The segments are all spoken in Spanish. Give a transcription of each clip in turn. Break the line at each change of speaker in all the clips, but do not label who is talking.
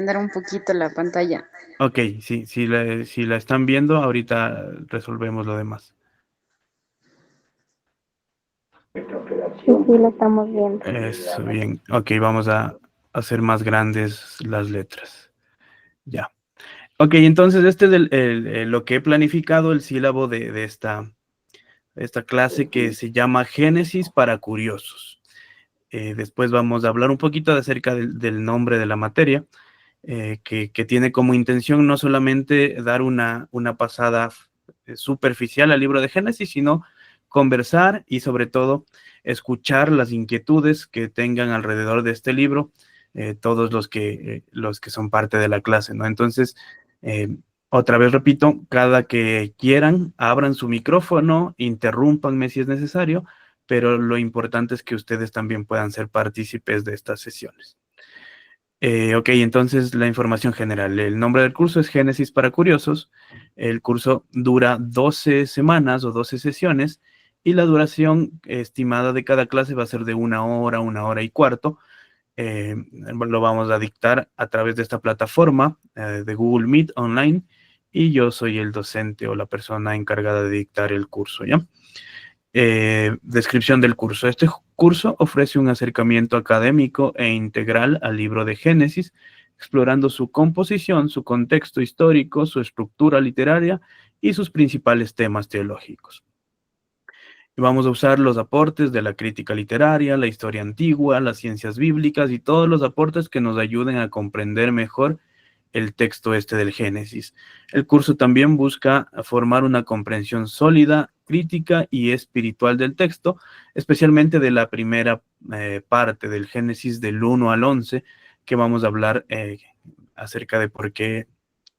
Andar un poquito la pantalla.
Ok, sí, si la están viendo, ahorita resolvemos lo demás.
Sí, sí, lo estamos viendo.
Eso, bien. Ok, vamos a hacer más grandes las letras. Ya. Ok, entonces este es lo que he planificado, el sílabo de esta clase que se llama Génesis para curiosos. Después vamos a hablar un poquito acerca del nombre de la materia, que tiene como intención no solamente dar una pasada superficial al libro de Génesis, sino conversar y sobre todo escuchar las inquietudes que tengan alrededor de este libro, todos los que son parte de la clase, ¿no? Entonces, eh, otra vez repito, cada que quieran, abran su micrófono, interrúmpanme si es necesario, pero lo importante es que ustedes también puedan ser partícipes de estas sesiones. Ok, entonces la información general. El nombre del curso es Génesis para Curiosos. El curso dura 12 semanas o 12 sesiones y la duración estimada de cada clase va a ser de una hora y cuarto. Lo vamos a dictar a través de esta plataforma de Google Meet online y yo soy el docente o la persona encargada de dictar el curso, ¿ya? Descripción del curso. Este curso ofrece un acercamiento académico e integral al libro de Génesis, explorando su composición, su contexto histórico, su estructura literaria y sus principales temas teológicos. Vamos a usar los aportes de la crítica literaria, la historia antigua, las ciencias bíblicas y todos los aportes que nos ayuden a comprender mejor el texto este del Génesis. El curso también busca formar una comprensión sólida, crítica y espiritual del texto, especialmente de la primera parte del Génesis del 1 al 11, que vamos a hablar acerca de por qué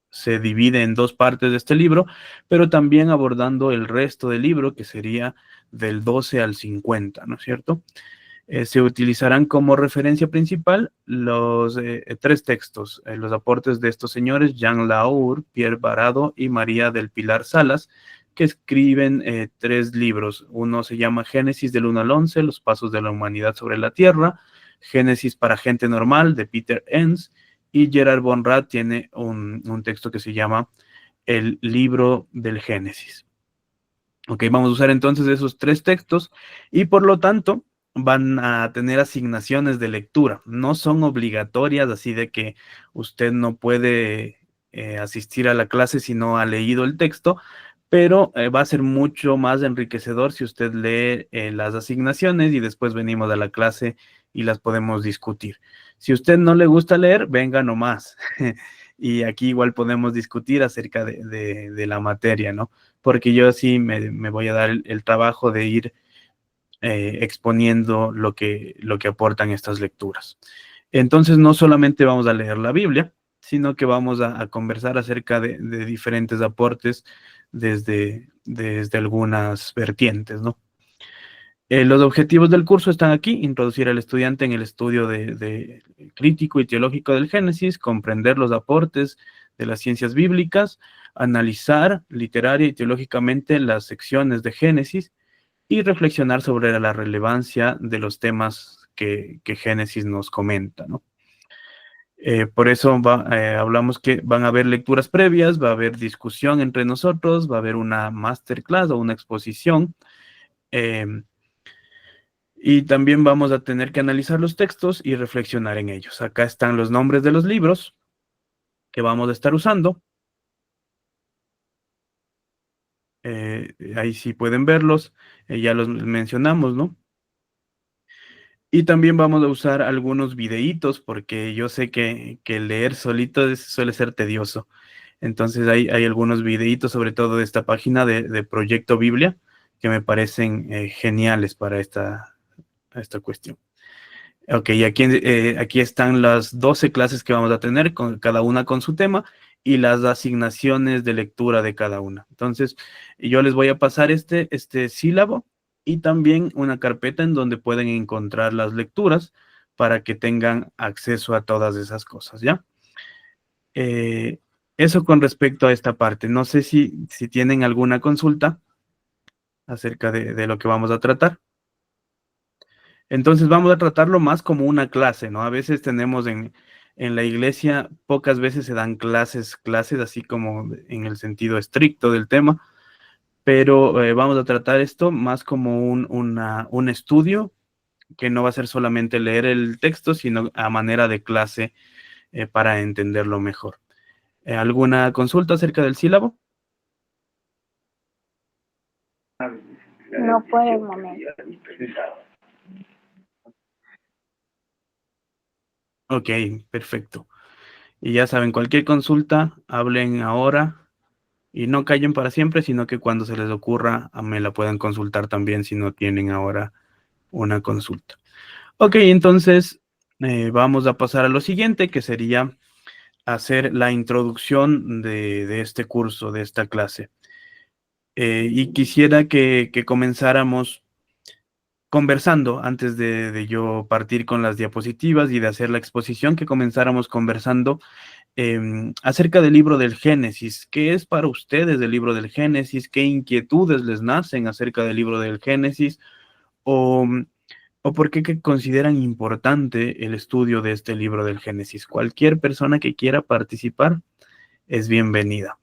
se divide en dos partes de este libro, pero también abordando el resto del libro, que sería del 12 al 50, ¿no es cierto? Se utilizarán como referencia principal los tres textos, los aportes de estos señores, Jean Laur, Pierre Barado y María del Pilar Salas, que escriben tres libros. Uno se llama Génesis del 1 al 11, Los pasos de la humanidad sobre la tierra, Génesis para gente normal, de Peter Enns, y Gerard von Rad tiene un texto que se llama El libro del Génesis. Ok, vamos a usar entonces esos tres textos y por lo tanto van a tener asignaciones de lectura. No son obligatorias, así de que usted no puede asistir a la clase si no ha leído el texto, pero va a ser mucho más enriquecedor si usted lee las asignaciones y después venimos a la clase y las podemos discutir. Si a usted no le gusta leer, venga nomás. Y aquí igual podemos discutir acerca de la materia, ¿no? Porque yo sí me voy a dar el trabajo de ir exponiendo lo que aportan estas lecturas. Entonces, no solamente vamos a leer la Biblia, sino que vamos a conversar acerca de diferentes aportes desde algunas vertientes, ¿no? Los objetivos del curso están aquí: introducir al estudiante en el estudio de crítico y teológico del Génesis, comprender los aportes de las ciencias bíblicas, analizar literaria y teológicamente las secciones de Génesis y reflexionar sobre la relevancia de los temas que Génesis nos comenta, ¿no? Por eso hablamos que van a haber lecturas previas, va a haber discusión entre nosotros, va a haber una masterclass o una exposición. Y también vamos a tener que analizar los textos y reflexionar en ellos. Acá están los nombres de los libros que vamos a estar usando. Ahí sí pueden verlos, ya los mencionamos, ¿no? Y también vamos a usar algunos videitos porque yo sé que leer solito suele ser tedioso. Entonces hay algunos videitos, sobre todo de esta página de Proyecto Biblia, que me parecen geniales para esta cuestión. Ok, aquí están las 12 clases que vamos a tener, cada una con su tema, y las asignaciones de lectura de cada una. Entonces, yo les voy a pasar este sílabo y también una carpeta en donde pueden encontrar las lecturas para que tengan acceso a todas esas cosas, ¿ya? Eh, Eso con respecto a esta parte. No sé si tienen alguna consulta acerca de lo que vamos a tratar. Entonces vamos a tratarlo más como una clase, ¿no? A veces tenemos en la iglesia pocas veces se dan clases así como en el sentido estricto del tema, pero vamos a tratar esto más como un estudio que no va a ser solamente leer el texto, sino a manera de clase para entenderlo mejor. ¿Alguna consulta acerca del sílabo?
No por el momento.
Ok, perfecto. Y ya saben, cualquier consulta, hablen ahora y no callen para siempre, sino que cuando se les ocurra me la puedan consultar también si no tienen ahora una consulta. Ok, entonces vamos a pasar a lo siguiente, que sería hacer la introducción de este curso, de esta clase. Y quisiera que comenzáramos conversando, antes de yo partir con las diapositivas y de hacer la exposición, que comenzáramos conversando acerca del libro del Génesis. ¿Qué es para ustedes el libro del Génesis? ¿Qué inquietudes les nacen acerca del libro del Génesis? ¿O, o por qué que consideran importante el estudio de este libro del Génesis? Cualquier persona que quiera participar es bienvenida.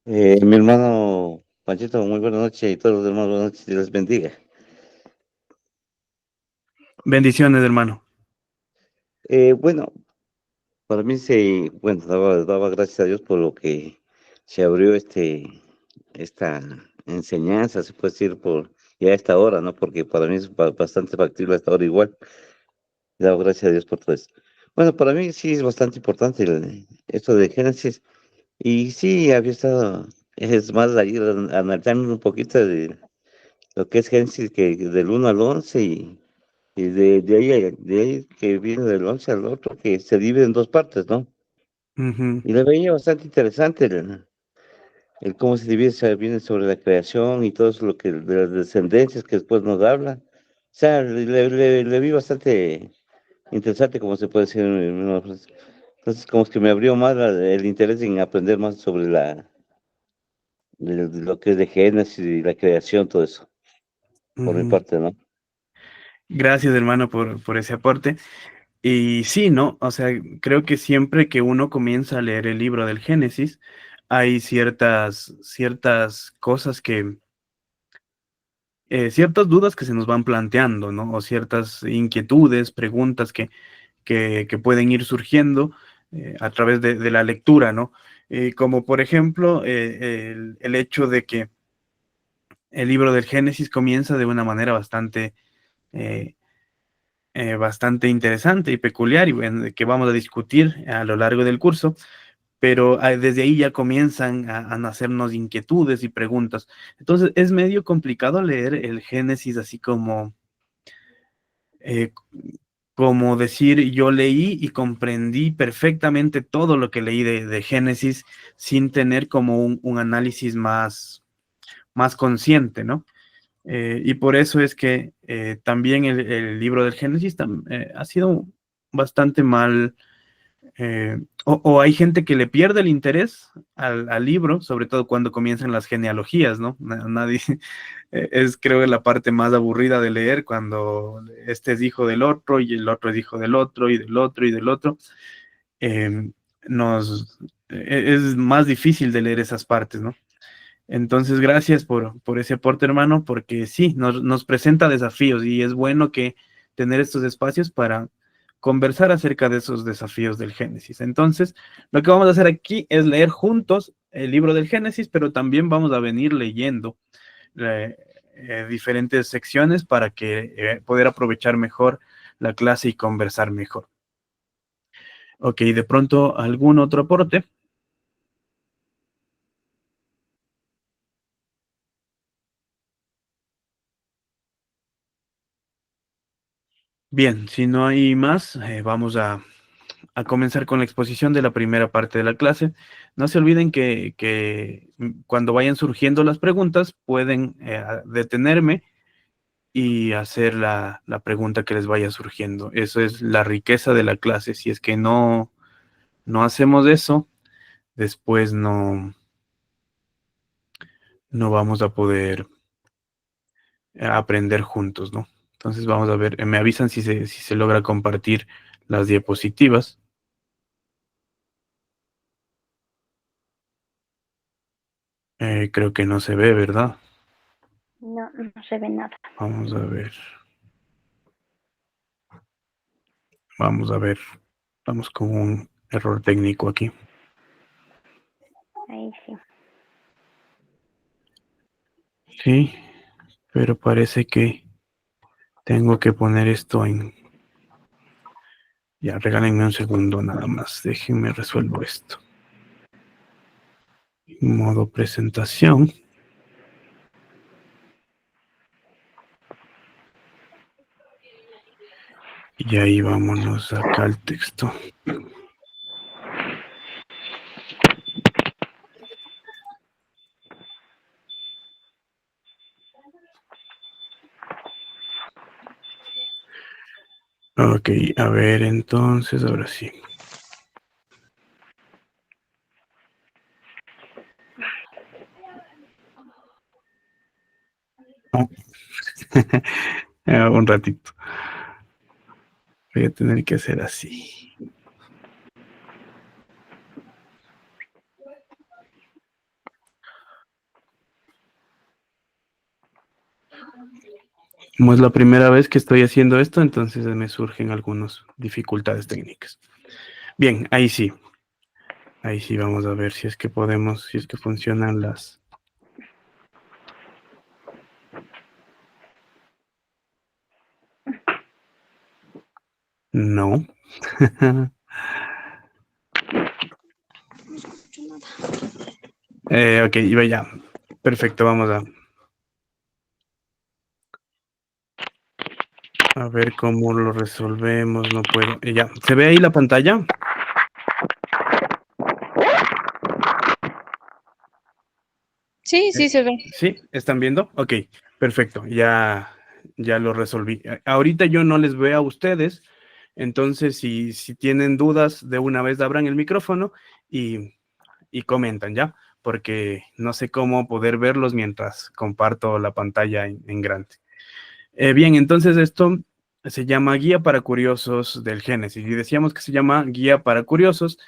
Mi hermano Panchito, muy buenas noches y todos los demás, buenas noches, Dios les bendiga.
Bendiciones, hermano.
Bueno, para mí daba gracias a Dios por lo que se abrió esta enseñanza, se puede decir, por ya a esta hora, ¿no? Porque para mí es bastante factible a esta hora igual. Daba gracias a Dios por todo eso. Bueno, para mí sí es bastante importante esto de Génesis. Y sí, había estado, es más, ahí analizando un poquito de lo que es Génesis, que del 1 al 11 y de ahí que viene del 11 al otro, que se divide en dos partes, ¿no?
Ujú,
Y le veía bastante interesante el cómo se divide, viene sobre la creación y todo eso, lo que de las descendencias que después nos habla. O sea, le vi bastante interesante, como se puede decir en una frase. Entonces, como que me abrió más el interés en aprender más sobre de lo que es de Génesis y la creación, todo eso, por mi
ujú.
parte, ¿no?
Gracias, hermano, por ese aporte. Y sí, ¿no? O sea, creo que siempre que uno comienza a leer el libro del Génesis, hay ciertas cosas ciertas dudas que se nos van planteando, ¿no? O ciertas inquietudes, preguntas que pueden ir surgiendo a través de la lectura, ¿no? Como por ejemplo, el hecho de que el libro del Génesis comienza de una manera eh, bastante interesante y peculiar y bueno, que vamos a discutir a lo largo del curso, pero desde ahí ya comienzan a nacernos inquietudes y preguntas. Entonces es medio complicado leer el Génesis así eh, como decir yo leí y comprendí perfectamente todo lo que leí de Génesis sin tener como un análisis más consciente, ¿no? Y por eso es que también el libro del Génesis ha sido bastante mal, o hay gente que le pierde el interés al libro, sobre todo cuando comienzan las genealogías, ¿no? Nadie, es creo la parte más aburrida de leer cuando este es hijo del otro y el otro es hijo del otro y del otro y del otro. Eh, es más difícil de leer esas partes, ¿no? Entonces, gracias por ese aporte, hermano, porque sí, nos presenta desafíos y es bueno que tener estos espacios para conversar acerca de esos desafíos del Génesis. Entonces, lo que vamos a hacer aquí es leer juntos el libro del Génesis, pero también vamos a venir leyendo eh, diferentes secciones para que poder aprovechar mejor la clase y conversar mejor. Ok, de pronto, ¿algún otro aporte? Bien, si no hay más, vamos a comenzar con la exposición de la primera parte de la clase. No se olviden que cuando vayan surgiendo las preguntas, pueden detenerme y hacer la pregunta que les vaya surgiendo. Eso es la riqueza de la clase. Si es que no hacemos eso, después no vamos a poder aprender juntos, ¿no? Entonces vamos a ver, me avisan si se logra compartir las diapositivas. Creo que no se ve, ¿verdad?
No, no se ve nada.
Vamos a ver. Vamos a ver. Vamos con un error técnico aquí.
Ahí sí.
Sí, pero parece que tengo que poner esto en... Ya, regálenme un segundo nada más. Déjenme resuelvo esto. Modo presentación. Y ahí vámonos acá al texto. Ok, a ver, entonces, ahora sí. Oh. Un ratito. Voy a tener que hacer así. Como es la primera vez que estoy haciendo esto, entonces me surgen algunas dificultades técnicas. Bien, ahí sí. Ahí sí vamos a ver si es que podemos, si es que funcionan las... No. Ok, iba ya. Perfecto, vamos a ver cómo lo resolvemos. No puedo. Ya, ¿se ve ahí la pantalla?
Sí, sí se ve.
¿Sí? ¿Están viendo? Ok, perfecto. Ya lo resolví. Ahorita yo no les veo a ustedes. Entonces, si tienen dudas, de una vez abran el micrófono y comentan, ¿ya? Porque no sé cómo poder verlos mientras comparto la pantalla en grande. Bien, entonces esto se llama Guía para Curiosos del Génesis. Y decíamos que se llama Guía para Curiosos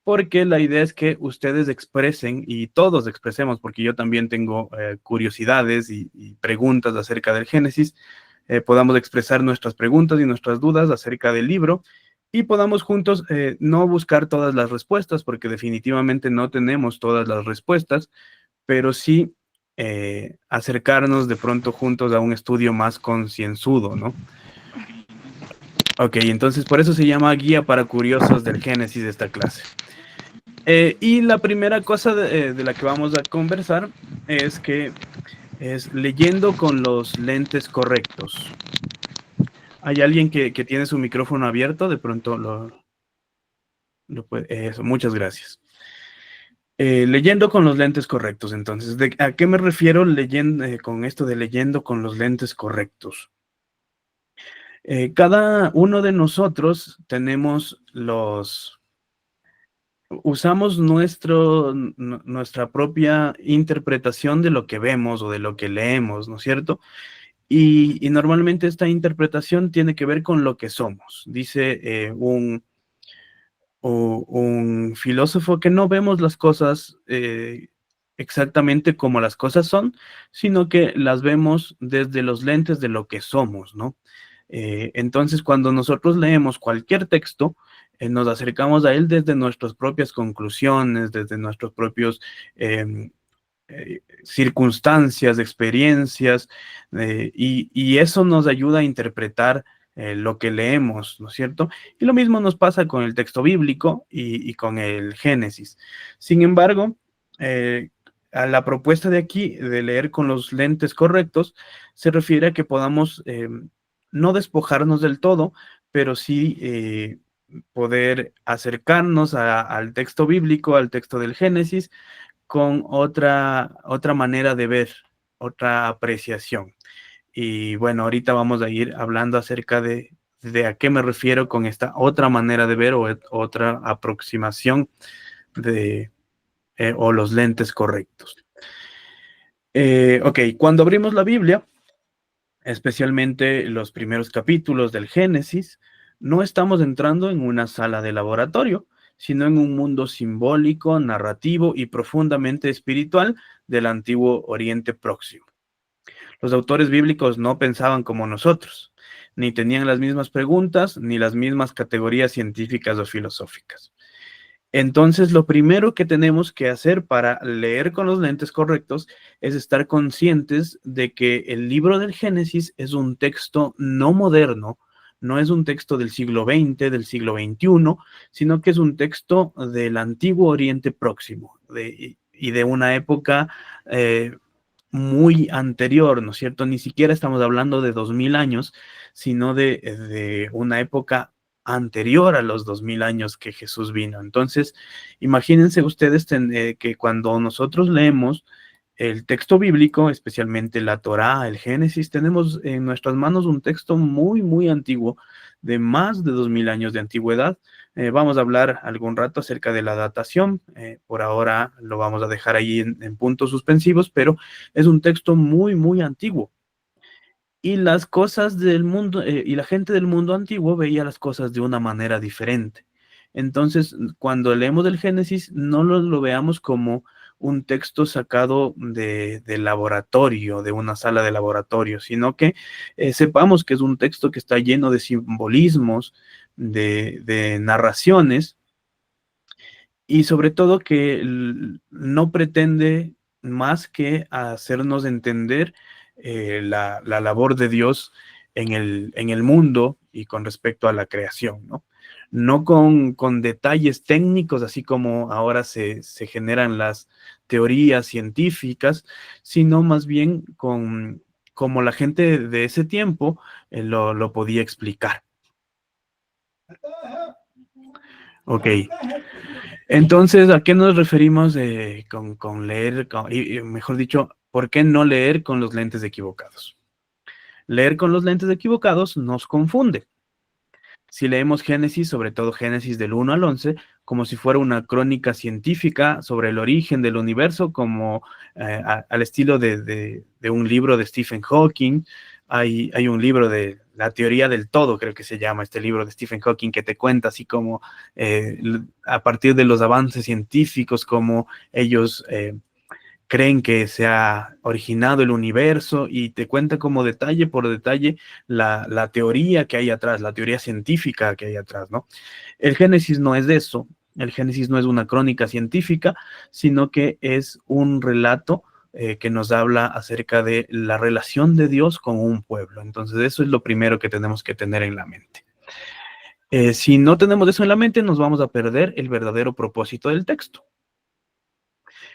porque la idea es que ustedes expresen y todos expresemos, porque yo también tengo curiosidades y preguntas acerca del Génesis, podamos expresar nuestras preguntas y nuestras dudas acerca del libro y podamos juntos no buscar todas las respuestas, porque definitivamente no tenemos todas las respuestas, pero sí acercarnos de pronto juntos a un estudio más concienzudo, ¿no? Ok, entonces por eso se llama Guía para Curiosos del Génesis de esta clase. Y la primera cosa de la que vamos a conversar es que es leyendo con los lentes correctos. ¿Hay alguien que tiene su micrófono abierto? De pronto lo puede... Eso, muchas gracias. Leyendo con los lentes correctos, entonces, ¿a qué me refiero leyendo, con esto de leyendo con los lentes correctos? Cada uno de nosotros tenemos usamos nuestra propia interpretación de lo que vemos o de lo que leemos, ¿no es cierto? Y normalmente esta interpretación tiene que ver con lo que somos. Dice un filósofo que no vemos las cosas exactamente como las cosas son, sino que las vemos desde los lentes de lo que somos, ¿no? Entonces, cuando nosotros leemos cualquier texto, nos acercamos a él desde nuestras propias conclusiones, desde nuestros propios circunstancias, experiencias, y eso nos ayuda a interpretar lo que leemos, ¿no es cierto? Y lo mismo nos pasa con el texto bíblico y con el Génesis. Sin embargo, a la propuesta de aquí, de leer con los lentes correctos, se refiere a que podamos no despojarnos del todo, pero sí poder acercarnos al texto bíblico, al texto del Génesis, con otra manera de ver, otra apreciación. Y bueno, ahorita vamos a ir hablando acerca de a qué me refiero con esta otra manera de ver o otra aproximación o los lentes correctos. Ok, cuando abrimos la Biblia, especialmente los primeros capítulos del Génesis, no estamos entrando en una sala de laboratorio, sino en un mundo simbólico, narrativo y profundamente espiritual del antiguo Oriente Próximo. Los autores bíblicos no pensaban como nosotros, ni tenían las mismas preguntas, ni las mismas categorías científicas o filosóficas. Entonces, lo primero que tenemos que hacer para leer con los lentes correctos es estar conscientes de que el libro del Génesis es un texto no moderno, no es un texto del siglo XX, del siglo XXI, sino que es un texto del antiguo Oriente Próximo y de una época muy anterior, ¿no es cierto? Ni siquiera estamos hablando de 2000 años, sino de una época anterior a los 2000 años que Jesús vino. Entonces, imagínense ustedes que cuando nosotros leemos el texto bíblico, especialmente la Torá, el Génesis, tenemos en nuestras manos un texto muy, muy antiguo, de más de 2000 años de antigüedad. Vamos a hablar algún rato acerca de la datación. Por ahora lo vamos a dejar ahí en puntos suspensivos, pero es un texto muy, muy antiguo. Y las cosas del mundo, y la gente del mundo antiguo veía las cosas de una manera diferente. Entonces, cuando leemos el Génesis, no lo veamos como un texto sacado de laboratorio, de una sala de laboratorio, sino que sepamos que es un texto que está lleno de simbolismos, de narraciones, y sobre todo que no pretende más que hacernos entender la labor de Dios en el mundo y con respecto a la creación, ¿no? No con detalles técnicos, así como ahora se generan las teorías científicas, sino más bien como la gente de ese tiempo lo podía explicar. Ok. Entonces, ¿a qué nos referimos con leer, y mejor dicho, por qué no leer con los lentes equivocados? Leer con los lentes equivocados nos confunde. Si leemos Génesis, sobre todo Génesis del 1 al 11, como si fuera una crónica científica sobre el origen del universo, como al estilo de un libro de Stephen Hawking. Hay un libro de la teoría del todo, creo que se llama este libro de Stephen Hawking, que te cuenta así como a partir de los avances científicos, como ellos creen que se ha originado el universo, y te cuenta como detalle por detalle la teoría que hay atrás, la teoría científica que hay atrás, ¿no? El Génesis no es de eso. El Génesis no es una crónica científica, sino que es un relato que nos habla acerca de la relación de Dios con un pueblo. Entonces, eso es lo primero que tenemos que tener en la mente. Si no tenemos eso en la mente, nos vamos a perder el verdadero propósito del texto.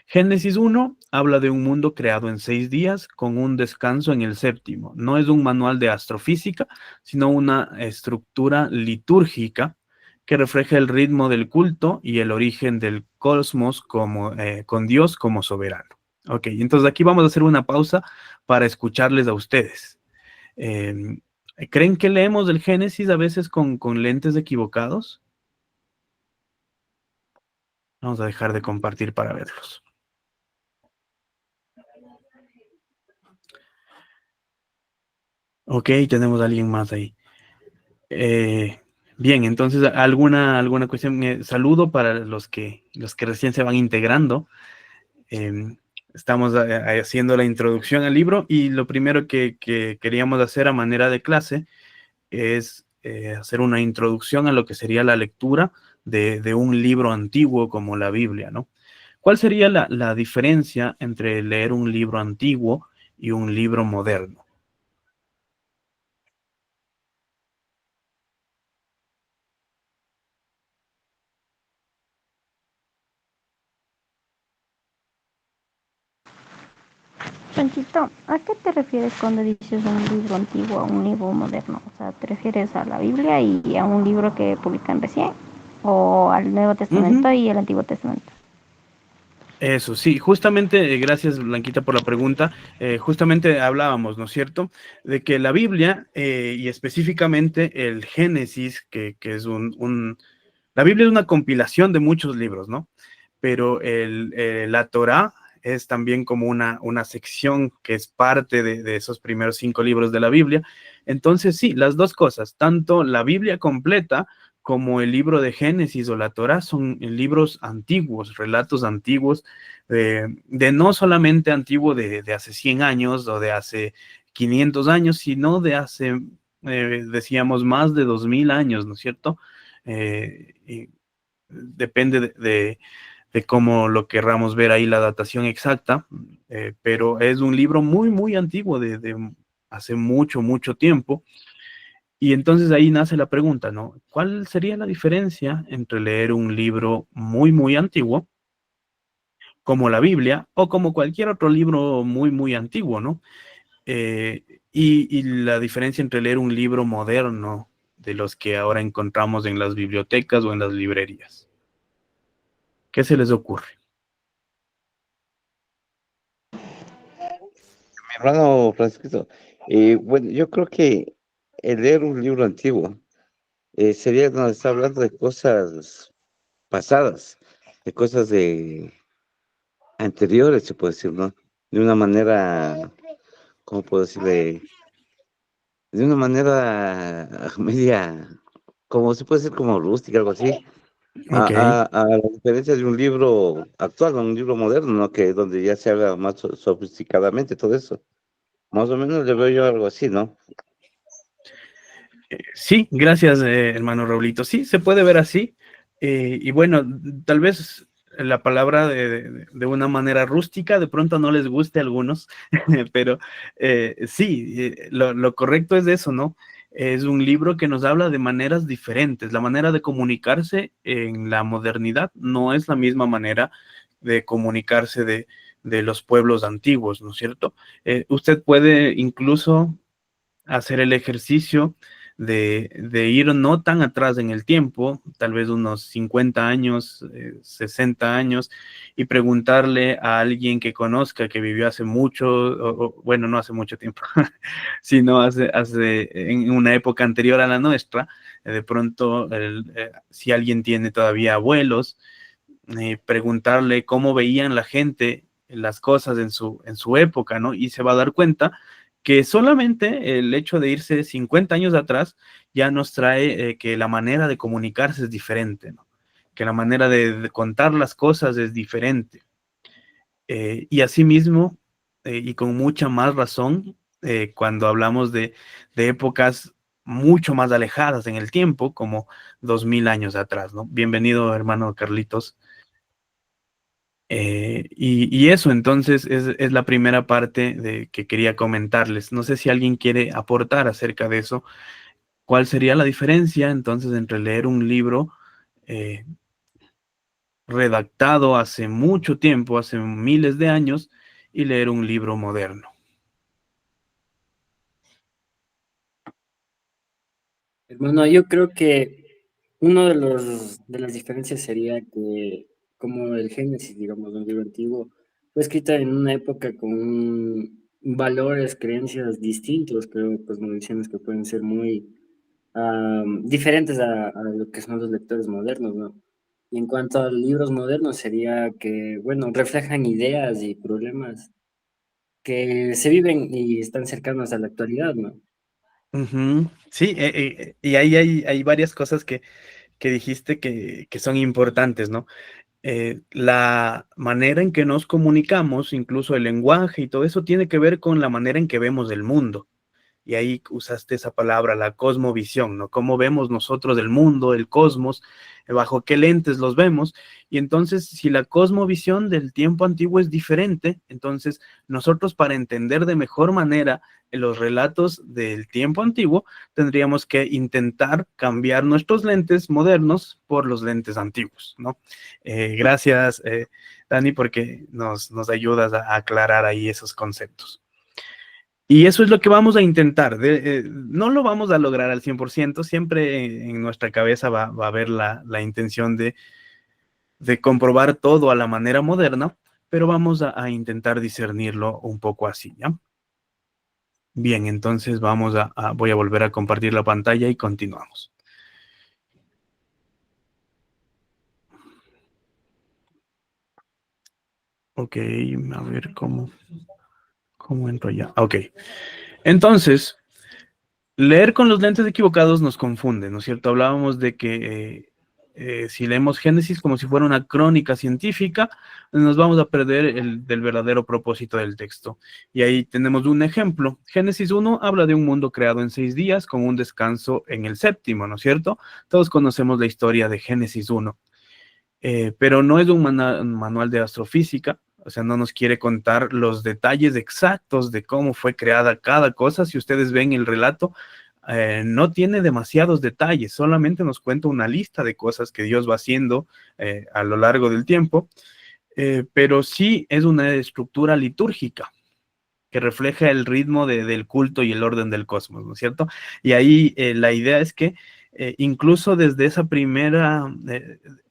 Génesis 1 habla de un mundo creado en 6 días con un descanso en el séptimo. No es un manual de astrofísica, sino una estructura litúrgica que refleja el ritmo del culto y el origen del cosmos con Dios como soberano. Ok, entonces aquí vamos a hacer una pausa para escucharles a ustedes. Eh, ¿Creen que leemos el Génesis a veces con lentes equivocados? Vamos a dejar de compartir para verlos. Ok, tenemos a alguien más ahí. Bien, entonces, ¿alguna cuestión? Saludo para los que recién se van integrando. Estamos haciendo la introducción al libro, y lo primero que queríamos hacer a manera de clase es hacer una introducción a lo que sería la lectura de un libro antiguo como la Biblia, ¿no? ¿Cuál sería la diferencia entre leer un libro antiguo y un libro moderno?
Panchito, ¿a qué te refieres cuando dices un libro antiguo a un libro moderno? O sea, ¿te refieres a la Biblia y a un libro que publican recién? ¿O al Nuevo Testamento y el Antiguo Testamento?
Eso, sí, justamente, gracias Blanquita por la pregunta. Justamente hablábamos, ¿no es cierto?, de que la Biblia, y específicamente el Génesis, que es la Biblia es una compilación de muchos libros, ¿no? Pero la Torá es también como una sección que es parte de esos primeros 5 libros de la Biblia. Entonces, sí, las dos cosas, tanto la Biblia completa como el libro de Génesis o la Torá son libros antiguos, relatos antiguos, de no solamente antiguo de hace 100 años o de hace 500 años, sino de hace, decíamos, más de 2000 años, ¿no es cierto? Y depende de cómo lo querramos ver ahí la datación exacta, pero es un libro muy, muy antiguo, de hace mucho, mucho tiempo. Y entonces ahí nace la pregunta, ¿no? ¿Cuál sería la diferencia entre leer un libro muy, muy antiguo, como la Biblia, o como cualquier otro libro muy, muy antiguo, ¿no? Y la diferencia entre leer un libro moderno de los que ahora encontramos en las bibliotecas o en las librerías. ¿Qué se les ocurre?
Mi hermano Francisco, bueno, yo creo que el leer un libro antiguo sería donde está hablando de cosas pasadas, de cosas de anteriores, se puede decir, ¿no? De una manera, ¿cómo puedo decirle? De una manera media, como se puede decir, como rústica, algo así.
Ok.
A la diferencia de un libro actual, un libro moderno, ¿no? Que donde ya se habla más sofisticadamente todo eso. Más o menos le veo yo algo así, ¿no?
Sí, gracias, hermano Raulito. Sí, se puede ver así. Y bueno, tal vez la palabra de una manera rústica de pronto no les guste a algunos, pero sí, lo correcto es eso, ¿no? Es un libro que nos habla de maneras diferentes. La manera de comunicarse en la modernidad no es la misma manera de comunicarse de los pueblos antiguos, ¿no es cierto? Usted puede incluso hacer el ejercicio de ir no tan atrás en el tiempo, tal vez unos 50 años, 60 años, y preguntarle a alguien que conozca, que vivió hace mucho, bueno, no hace mucho tiempo, sino en una época anterior a la nuestra, de pronto, si alguien tiene todavía abuelos, preguntarle cómo veían la gente las cosas en su época, ¿no? Y se va a dar cuenta que solamente el hecho de irse 50 años atrás ya nos trae que la manera de comunicarse es diferente, ¿no? Que la manera de contar las cosas es diferente. Y asimismo, y con mucha más razón, cuando hablamos de épocas mucho más alejadas en el tiempo, como 2000 años atrás, ¿no? Bienvenido, hermano Carlitos. Y eso entonces es la primera parte de que quería comentarles. No sé si alguien quiere aportar acerca de eso. ¿Cuál sería la diferencia entonces entre leer un libro eh, redactado hace mucho tiempo, hace miles de años, y leer un libro moderno?
Hermano, yo creo que uno de de las diferencias sería que como el Génesis, digamos, un libro antiguo, fue escrita en una época con valores, creencias distintos, creo, cosmovisiones que pueden ser muy diferentes a lo que son los lectores modernos, ¿no? Y en cuanto a libros modernos, sería que, bueno, reflejan ideas y problemas que se viven y están cercanos a la actualidad, ¿no?
Ujú. Sí, y ahí hay varias cosas que dijiste que son importantes, ¿no? La manera en que nos comunicamos, incluso el lenguaje y todo eso, tiene que ver con la manera en que vemos el mundo. Y ahí usaste esa palabra, la cosmovisión, ¿no? Cómo vemos nosotros el mundo, el cosmos, bajo qué lentes los vemos. Y entonces, si la cosmovisión del tiempo antiguo es diferente, entonces nosotros para entender de mejor manera los relatos del tiempo antiguo, tendríamos que intentar cambiar nuestros lentes modernos por los lentes antiguos, ¿no? Gracias, Dani, porque nos ayudas a aclarar ahí esos conceptos. Y eso es lo que vamos a intentar. No lo vamos a lograr al 100%, siempre en nuestra cabeza va a haber la intención de comprobar todo a la manera moderna, pero vamos a intentar discernirlo un poco así, ¿ya? Bien, entonces voy a volver a compartir la pantalla y continuamos. Ok, a ver cómo entro ya. Ok, entonces, leer con los lentes equivocados nos confunde, ¿no es cierto? Hablábamos de que si leemos Génesis como si fuera una crónica científica, nos vamos a perder del verdadero propósito del texto. Y ahí tenemos un ejemplo. Génesis 1 habla de un mundo creado en 6 días con un descanso en el séptimo, ¿no es cierto? Todos conocemos la historia de Génesis 1. Pero no es un manual de astrofísica, o sea, no nos quiere contar los detalles exactos de cómo fue creada cada cosa. Si ustedes ven el relato, no tiene demasiados detalles, solamente nos cuenta una lista de cosas que Dios va haciendo a lo largo del tiempo, pero sí es una estructura litúrgica que refleja el ritmo del culto y el orden del cosmos, ¿no es cierto? Y ahí la idea es que incluso desde esa primera,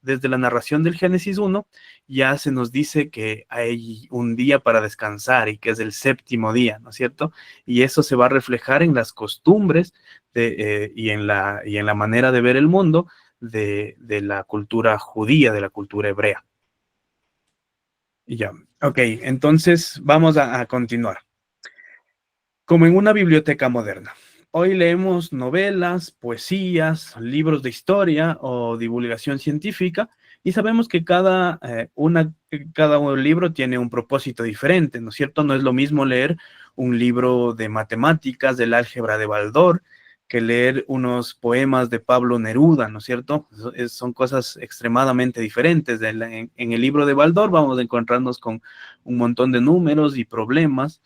desde la narración del Génesis 1, ya se nos dice que hay un día para descansar y que es el séptimo día, ¿no es cierto? Y eso se va a reflejar en las costumbres y en la manera de ver el mundo de la cultura judía, de la cultura hebrea. Y ya, ok, entonces vamos a continuar. Como en una biblioteca moderna. Hoy leemos novelas, poesías, libros de historia o divulgación científica y sabemos que cada libro tiene un propósito diferente, ¿no es cierto? No es lo mismo leer un libro de matemáticas, del álgebra de Baldor, que leer unos poemas de Pablo Neruda, ¿no es cierto? Son cosas extremadamente diferentes. En el libro de Baldor vamos a encontrarnos con un montón de números y problemas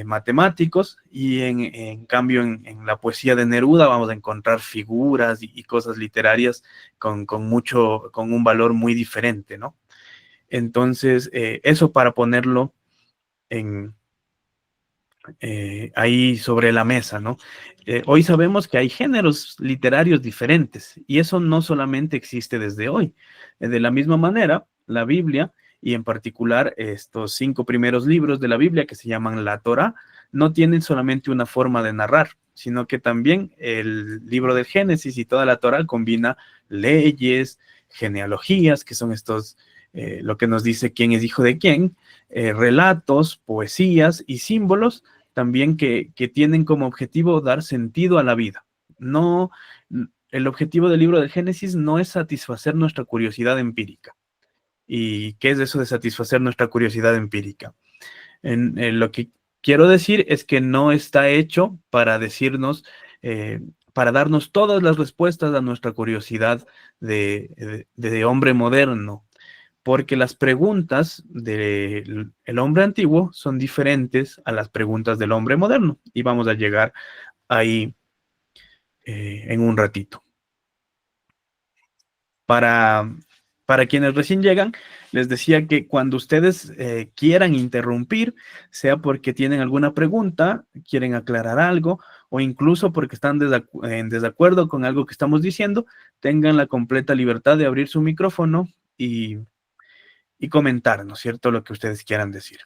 matemáticos, y en cambio en la poesía de Neruda vamos a encontrar figuras y cosas literarias con un valor muy diferente, ¿no? Entonces, eso para ponerlo en, ahí sobre la mesa, ¿no? Hoy sabemos que hay géneros literarios diferentes y eso no solamente existe desde hoy. De la misma manera, la Biblia, y en particular estos 5 primeros libros de la Biblia que se llaman la Torá, no tienen solamente una forma de narrar, sino que también el libro del Génesis y toda la Torá combina leyes, genealogías, que son lo que nos dice quién es hijo de quién, relatos, poesías y símbolos también que tienen como objetivo dar sentido a la vida. No, el objetivo del libro del Génesis no es satisfacer nuestra curiosidad empírica. ¿Y qué es eso de satisfacer nuestra curiosidad empírica? Lo que quiero decir es que no está hecho para decirnos, para darnos todas las respuestas a nuestra curiosidad de hombre moderno, porque las preguntas del hombre antiguo son diferentes a las preguntas del hombre moderno, y vamos a llegar ahí en un ratito. Para quienes recién llegan, les decía que cuando ustedes quieran interrumpir, sea porque tienen alguna pregunta, quieren aclarar algo, o incluso porque están en desacuerdo con algo que estamos diciendo, tengan la completa libertad de abrir su micrófono y comentar, ¿no es cierto?, lo que ustedes quieran decir.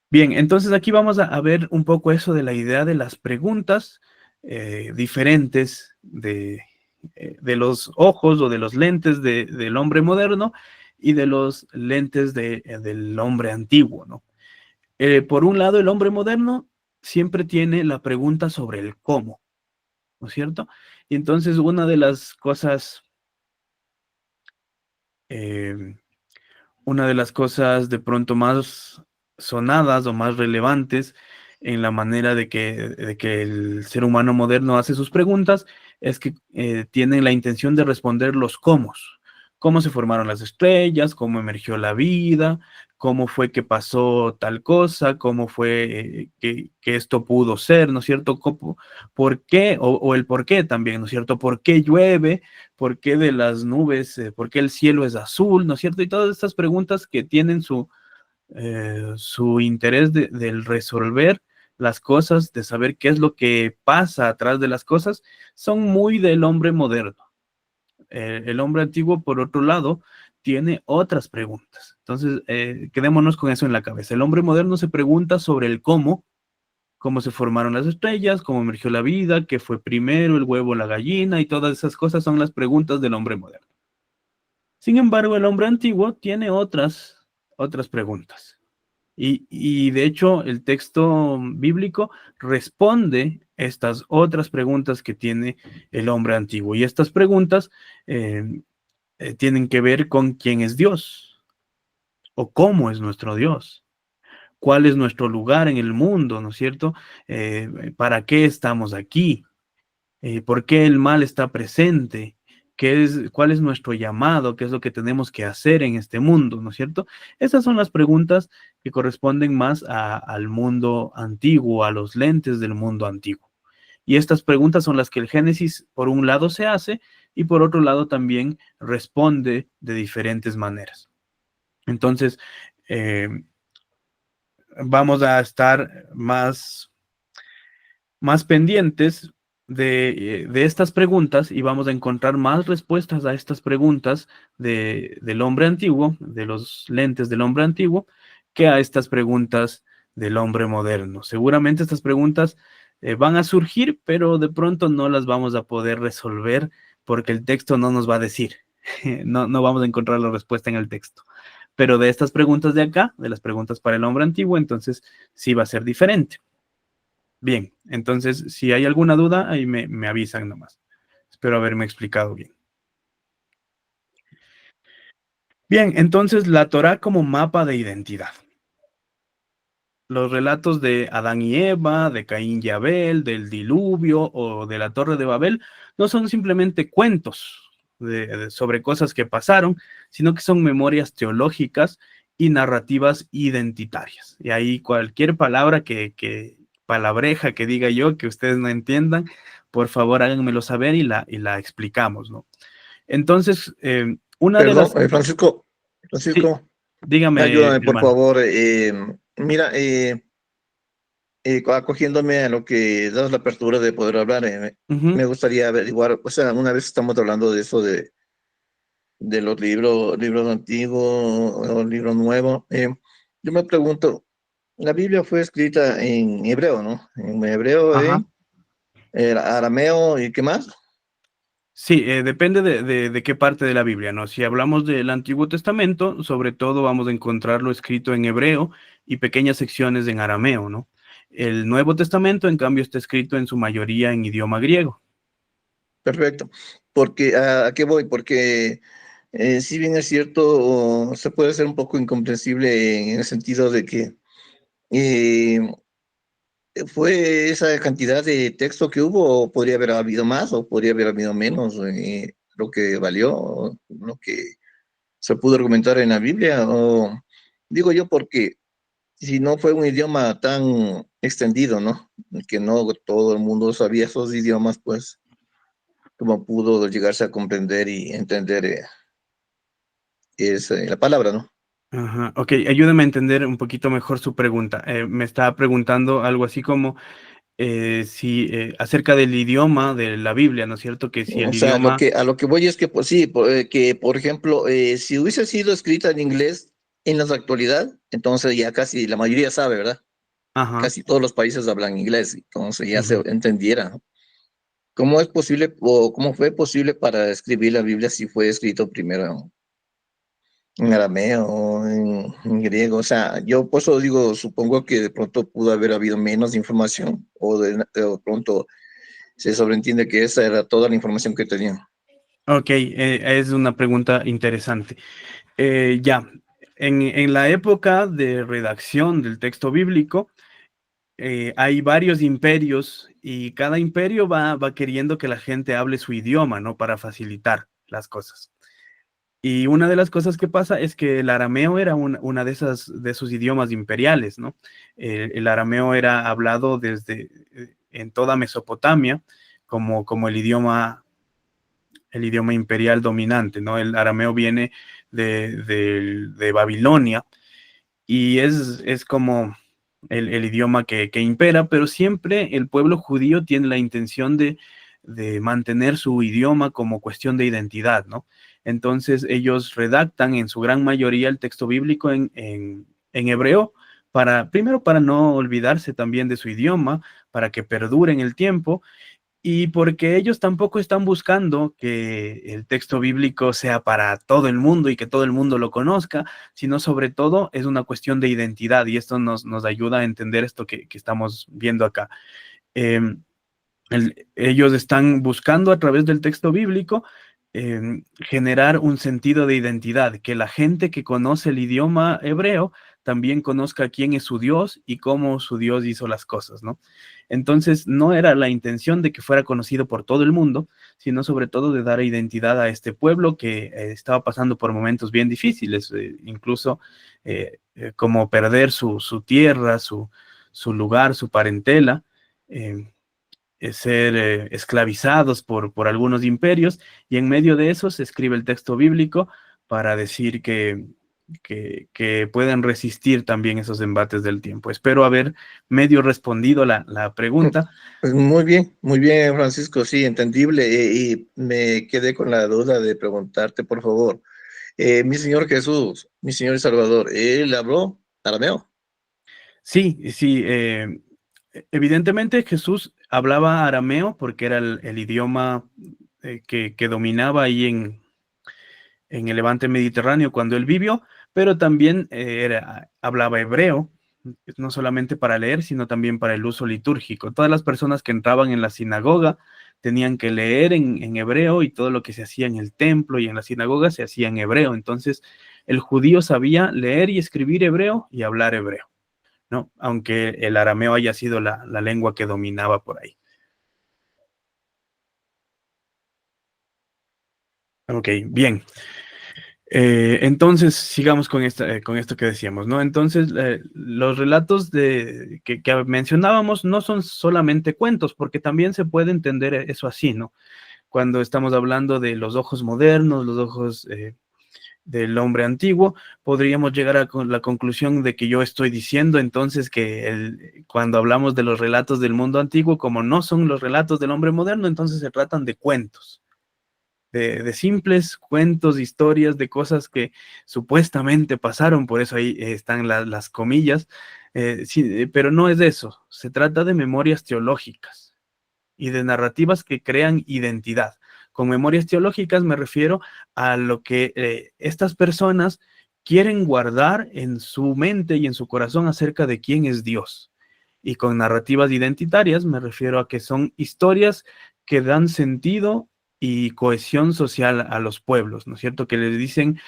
Bien, entonces aquí vamos a ver un poco eso de la idea de las preguntas diferentes de los ojos o de los lentes del hombre moderno y de los lentes del hombre antiguo, ¿no? Por un lado, el hombre moderno siempre tiene la pregunta sobre el cómo, ¿no es cierto? Y entonces una de las cosas de pronto más sonadas o más relevantes en la manera de que el ser humano moderno hace sus preguntas es que tienen la intención de responder los cómo. ¿Cómo se formaron las estrellas? ¿Cómo emergió la vida? ¿Cómo fue que pasó tal cosa? ¿Cómo fue que esto pudo ser? ¿No es cierto? ¿Por qué? O el por qué también, ¿no es cierto? ¿Por qué llueve? ¿Por qué de las nubes? ¿Por qué el cielo es azul? ¿No es cierto? Y todas estas preguntas que tienen su interés del resolver las cosas, de saber qué es lo que pasa atrás de las cosas, son muy del hombre moderno. El hombre antiguo, por otro lado, tiene otras preguntas. Entonces, quedémonos con eso en la cabeza. El hombre moderno se pregunta sobre el cómo se formaron las estrellas, cómo emergió la vida, qué fue primero, el huevo o la gallina, y todas esas cosas son las preguntas del hombre moderno. Sin embargo, el hombre antiguo tiene otras preguntas. Y de hecho, el texto bíblico responde estas otras preguntas que tiene el hombre antiguo. Y estas preguntas tienen que ver con quién es Dios o cómo es nuestro Dios. ¿Cuál es nuestro lugar en el mundo? ¿No es cierto? ¿Para qué estamos aquí? ¿Por qué el mal está presente? ¿Cuál es nuestro llamado? ¿Qué es lo que tenemos que hacer en este mundo? ¿No es cierto? Esas son las preguntas que corresponden más al mundo antiguo, a los lentes del mundo antiguo. Y estas preguntas son las que el Génesis, por un lado, se hace y por otro lado también responde de diferentes maneras. Entonces, vamos a estar más pendientes de estas preguntas y vamos a encontrar más respuestas a estas preguntas del hombre antiguo, de los lentes del hombre antiguo, que a estas preguntas del hombre moderno. Seguramente estas preguntas van a surgir, pero de pronto no las vamos a poder resolver porque el texto no nos va a decir. No vamos a encontrar la respuesta en el texto. Pero de estas preguntas de acá, de las preguntas para el hombre antiguo, entonces sí va a ser diferente. Bien, entonces, si hay alguna duda, ahí me avisan nomás. Espero haberme explicado bien. Bien, entonces, la Torá como mapa de identidad. Los relatos de Adán y Eva, de Caín y Abel, del diluvio o de la Torre de Babel, no son simplemente cuentos sobre cosas que pasaron, sino que son memorias teológicas y narrativas identitarias. Y ahí cualquier palabra palabreja que diga yo, que ustedes no entiendan, por favor háganmelo saber y la explicamos, ¿no? Entonces, una de
Perdón,
las...
Francisco,
Sí, dígame,
ayúdame por
hermano.
favor. Mira, acogiéndome a lo que das la apertura de poder hablar, me gustaría averiguar, o sea, una vez estamos hablando de eso de los libros antiguos o libros nuevos, yo me pregunto, la Biblia fue escrita en hebreo, ¿no? En hebreo,
Ajá.
arameo y ¿qué más?
Sí, depende de qué parte de la Biblia, ¿no? Si hablamos del Antiguo Testamento, sobre todo vamos a encontrarlo escrito en hebreo y pequeñas secciones en arameo, ¿no? El Nuevo Testamento, en cambio, está escrito en su mayoría en idioma griego.
Perfecto. Porque, ¿a qué voy? Porque si bien es cierto, se puede ser un poco incomprensible en el sentido de que eh, fue esa cantidad de texto que hubo, o podría haber habido más, o podría haber habido menos, lo que valió, lo que se pudo argumentar en la Biblia, o digo yo porque si no fue un idioma tan extendido, ¿no? Que no todo el mundo sabía esos idiomas, pues, como pudo llegarse a comprender y entender la palabra, ¿no?
Ajá, ok, ayúdame a entender un poquito mejor su pregunta. Me estaba preguntando algo así como acerca del idioma de la Biblia, ¿no es cierto? Que si el
O sea,
idioma...
a lo que voy es que, pues sí, que por ejemplo, si hubiese sido escrita en inglés en la actualidad, entonces ya casi la mayoría sabe, ¿verdad?
Ajá.
Casi todos los países hablan inglés, entonces ya se
Ujú.
entendiera, ¿no? ¿Cómo es posible o cómo fue posible para escribir la Biblia si fue escrito primero en arameo o en griego? O sea, yo por eso digo, supongo que de pronto pudo haber habido menos información o de pronto se sobreentiende que esa era toda la información que tenían.
Ok, es una pregunta interesante. Ya, en la época de redacción del texto bíblico, hay varios imperios y cada imperio va queriendo que la gente hable su idioma, ¿no? Para facilitar las cosas. Y una de las cosas que pasa es que el arameo era una de esos idiomas imperiales, ¿no? El arameo era hablado en toda Mesopotamia como el idioma imperial dominante, ¿no? El arameo viene de Babilonia y es como el idioma que impera, pero siempre el pueblo judío tiene la intención de mantener su idioma como cuestión de identidad, ¿no? Entonces ellos redactan en su gran mayoría el texto bíblico en hebreo, primero para no olvidarse también de su idioma, para que perdure en el tiempo, y porque ellos tampoco están buscando que el texto bíblico sea para todo el mundo y que todo el mundo lo conozca, sino sobre todo es una cuestión de identidad, y esto nos ayuda a entender esto que estamos viendo acá. Ellos están buscando a través del texto bíblico generar un sentido de identidad, que la gente que conoce el idioma hebreo también conozca quién es su Dios y cómo su Dios hizo las cosas, ¿no? Entonces, no era la intención de que fuera conocido por todo el mundo, sino sobre todo de dar identidad a este pueblo que estaba pasando por momentos bien difíciles, incluso como perder su tierra, su lugar, su parentela. Ser esclavizados por algunos imperios, y en medio de eso se escribe el texto bíblico para decir que pueden resistir también esos embates del tiempo. Espero haber medio respondido la pregunta.
Pues muy bien, Francisco, sí, entendible. Y me quedé con la duda de preguntarte, por favor, mi Señor Jesús, mi Señor Salvador, ¿él habló arameo?
Sí, sí, evidentemente Jesús hablaba arameo porque era el idioma que dominaba ahí en el Levante Mediterráneo cuando él vivió, pero también hablaba hebreo, no solamente para leer, sino también para el uso litúrgico. Todas las personas que entraban en la sinagoga tenían que leer en hebreo, y todo lo que se hacía en el templo y en la sinagoga se hacía en hebreo. Entonces, el judío sabía leer y escribir hebreo y hablar hebreo, ¿no? Aunque el arameo haya sido la lengua que dominaba por ahí. Ok, bien. Entonces, sigamos con esto que decíamos, ¿no? Entonces, los relatos que mencionábamos no son solamente cuentos, porque también se puede entender eso así, ¿no? Cuando estamos hablando de los ojos modernos, los ojos del hombre antiguo, podríamos llegar a la conclusión de que yo estoy diciendo entonces que cuando hablamos de los relatos del mundo antiguo, como no son los relatos del hombre moderno, entonces se tratan de cuentos. De simples cuentos, historias, de cosas que supuestamente pasaron, por eso ahí están las comillas, sí, pero no es de eso, se trata de memorias teológicas y de narrativas que crean identidad. Con memorias teológicas me refiero a lo que estas personas quieren guardar en su mente y en su corazón acerca de quién es Dios. Y con narrativas identitarias me refiero a que son historias que dan sentido y cohesión social a los pueblos, ¿no es cierto? Que les dicen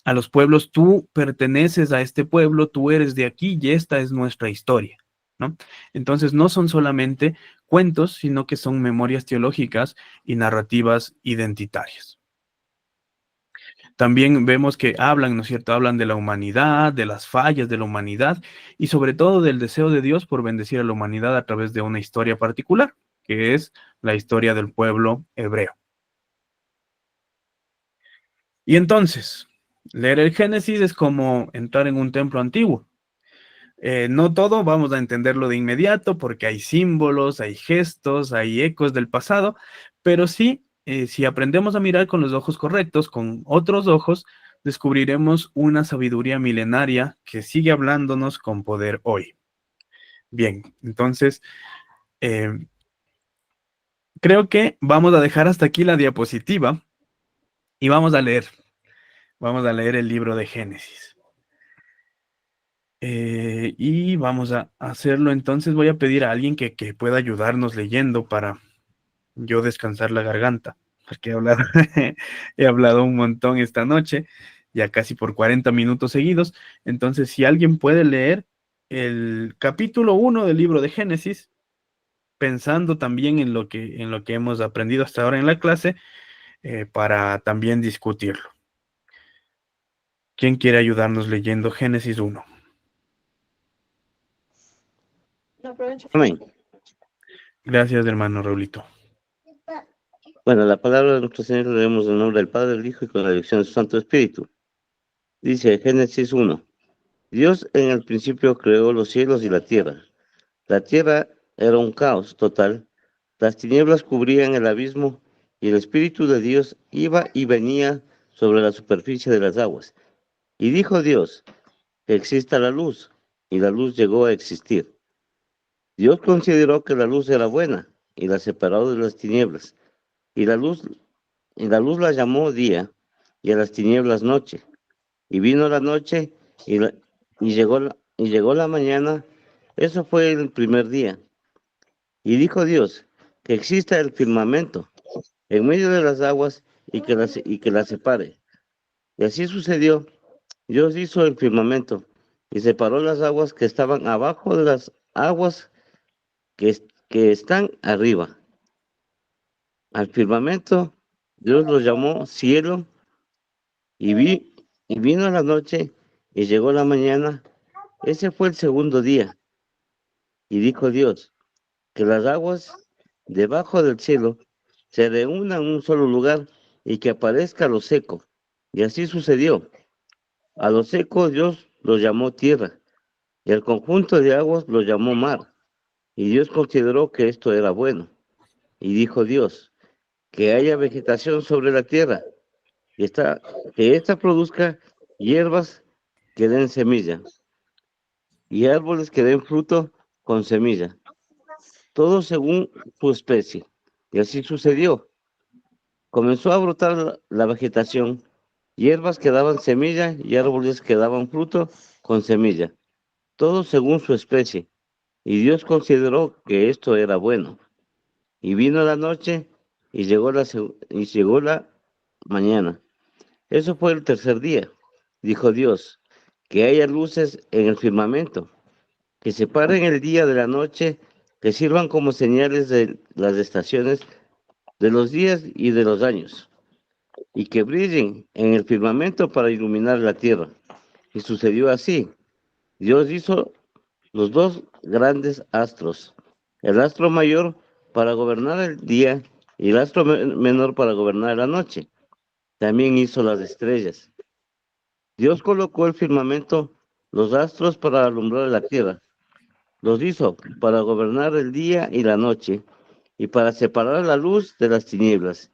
a los pueblos: tú perteneces a este pueblo, tú eres de aquí y esta es nuestra historia, ¿no? Entonces no son solamente cuentos, sino que son memorias teológicas y narrativas identitarias. También vemos que hablan, ¿no es cierto? Hablan de la humanidad, de las fallas de la humanidad y sobre todo del deseo de Dios por bendecir a la humanidad a través de una historia particular, que es la historia del pueblo hebreo. Y entonces, leer el Génesis es como entrar en un templo antiguo. No todo vamos a entenderlo de inmediato porque hay símbolos, hay gestos, hay ecos del pasado, pero sí, si aprendemos a mirar con los ojos correctos, con otros ojos, descubriremos una sabiduría milenaria que sigue hablándonos con poder hoy. Bien, entonces, creo que vamos a dejar hasta aquí la diapositiva y vamos a leer el libro de Génesis. Y vamos a hacerlo. Entonces voy a pedir a alguien que pueda ayudarnos leyendo para yo descansar la garganta, porque he hablado un montón esta noche, ya casi por 40 minutos seguidos. Entonces, si alguien puede leer el capítulo 1 del libro de Génesis, pensando también en lo que hemos aprendido hasta ahora en la clase, para también discutirlo. ¿Quién quiere ayudarnos leyendo Génesis 1?
Amén.
Gracias, hermano Raulito.
Bueno, la palabra de nuestro Señor la leemos en el nombre del Padre, del Hijo y con la dirección de su Santo Espíritu. Dice Génesis 1. Dios en el principio creó los cielos y la tierra. La tierra era un caos total. Las tinieblas cubrían el abismo y el Espíritu de Dios iba y venía sobre la superficie de las aguas. Y dijo Dios: que exista la luz, y la luz llegó a existir. Dios consideró que la luz era buena, y la separó de las tinieblas. Y la luz la llamó día, y a las tinieblas noche. Y vino la noche, y llegó la mañana. Eso fue el primer día. Y dijo Dios, que exista el firmamento en medio de las aguas, y que las separe. Y así sucedió. Dios hizo el firmamento y separó las aguas que estaban abajo de las aguas que están arriba. Al firmamento Dios lo llamó cielo, y, y vino la noche y llegó la mañana. Ese fue el segundo día. Y dijo Dios, que las aguas debajo del cielo se reúnan en un solo lugar, y que aparezca lo seco. Y así sucedió. A lo seco Dios lo llamó tierra, y al conjunto de aguas lo llamó mar. Y Dios consideró que esto era bueno. Y dijo Dios, que haya vegetación sobre la tierra, y que ésta produzca hierbas que den semilla, y árboles que den fruto con semilla, todo según su especie. Y así sucedió. Comenzó a brotar la vegetación, hierbas que daban semilla y árboles que daban fruto con semilla, todo según su especie. Y Dios consideró que esto era bueno. Y vino la noche y llegó la mañana. Eso fue el tercer día. Dijo Dios, que haya luces en el firmamento, que separen el día de la noche, que sirvan como señales de las estaciones, de los días y de los años, y que brillen en el firmamento para iluminar la tierra. Y sucedió así. Dios hizo los dos grandes astros, el astro mayor para gobernar el día y el astro menor para gobernar la noche. También hizo las estrellas. Dios colocó el firmamento, los astros para alumbrar la tierra. Los hizo para gobernar el día y la noche, y para separar la luz de las tinieblas.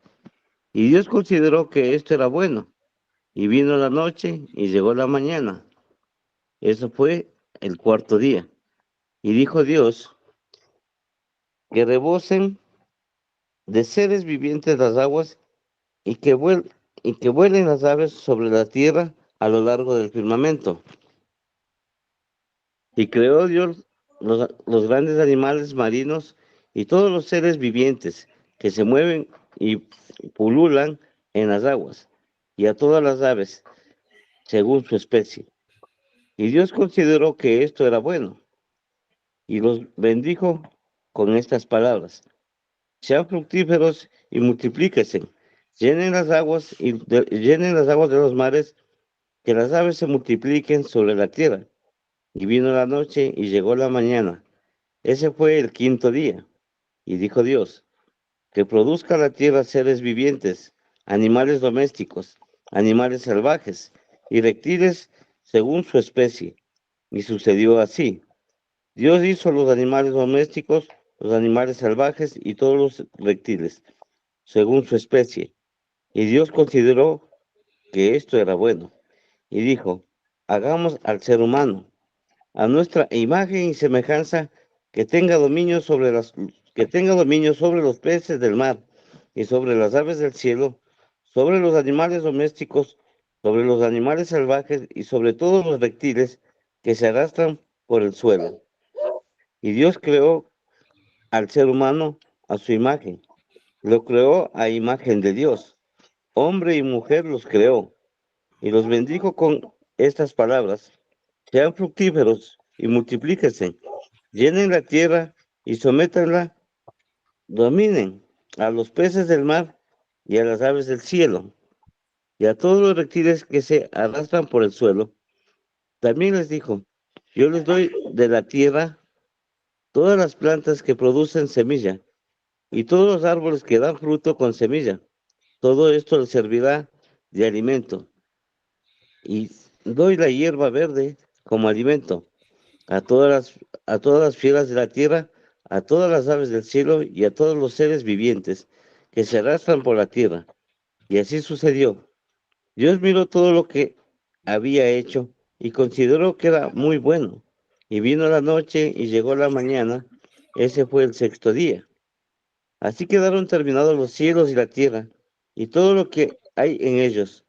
Y Dios consideró que esto era bueno. Y vino la noche y llegó la mañana. Eso fue el cuarto día. Y dijo Dios, que rebosen de seres vivientes las aguas, y que vuelen las aves sobre la tierra a lo largo del firmamento. Y creó Dios los grandes animales marinos y todos los seres vivientes que se mueven y pululan en las aguas, y a todas las aves, según su especie. Y Dios consideró que esto era bueno, y los bendijo con estas palabras: sean fructíferos y multiplíquense, llenen las aguas de los mares, que las aves se multipliquen sobre la tierra. Y vino la noche y llegó la mañana. Ese fue el quinto día. Y dijo Dios, que produzca la tierra seres vivientes, animales domésticos, animales salvajes y reptiles según su especie. Y sucedió así. Dios hizo los animales domésticos, los animales salvajes y todos los reptiles, según su especie. Y Dios consideró que esto era bueno. Y dijo, hagamos al ser humano a nuestra imagen y semejanza, que tenga dominio sobre los peces del mar y sobre las aves del cielo, sobre los animales domésticos, sobre los animales salvajes y sobre todos los reptiles que se arrastran por el suelo. Y Dios creó al ser humano a su imagen. Lo creó a imagen de Dios. Hombre y mujer los creó, y los bendijo con estas palabras: sean fructíferos y multiplíquense, llenen la tierra y sométanla, dominen a los peces del mar y a las aves del cielo, y a todos los reptiles que se arrastran por el suelo. También les dijo, yo les doy de la tierra todas las plantas que producen semilla, y todos los árboles que dan fruto con semilla. Todo esto les servirá de alimento. Y doy la hierba verde como alimento a todas las fieras de la tierra, a todas las aves del cielo y a todos los seres vivientes que se arrastran por la tierra. Y así sucedió. Dios miró todo lo que había hecho y consideró que era muy bueno. Y vino la noche y llegó la mañana. Ese fue el sexto día. Así quedaron terminados los cielos y la tierra, y todo lo que hay en ellos.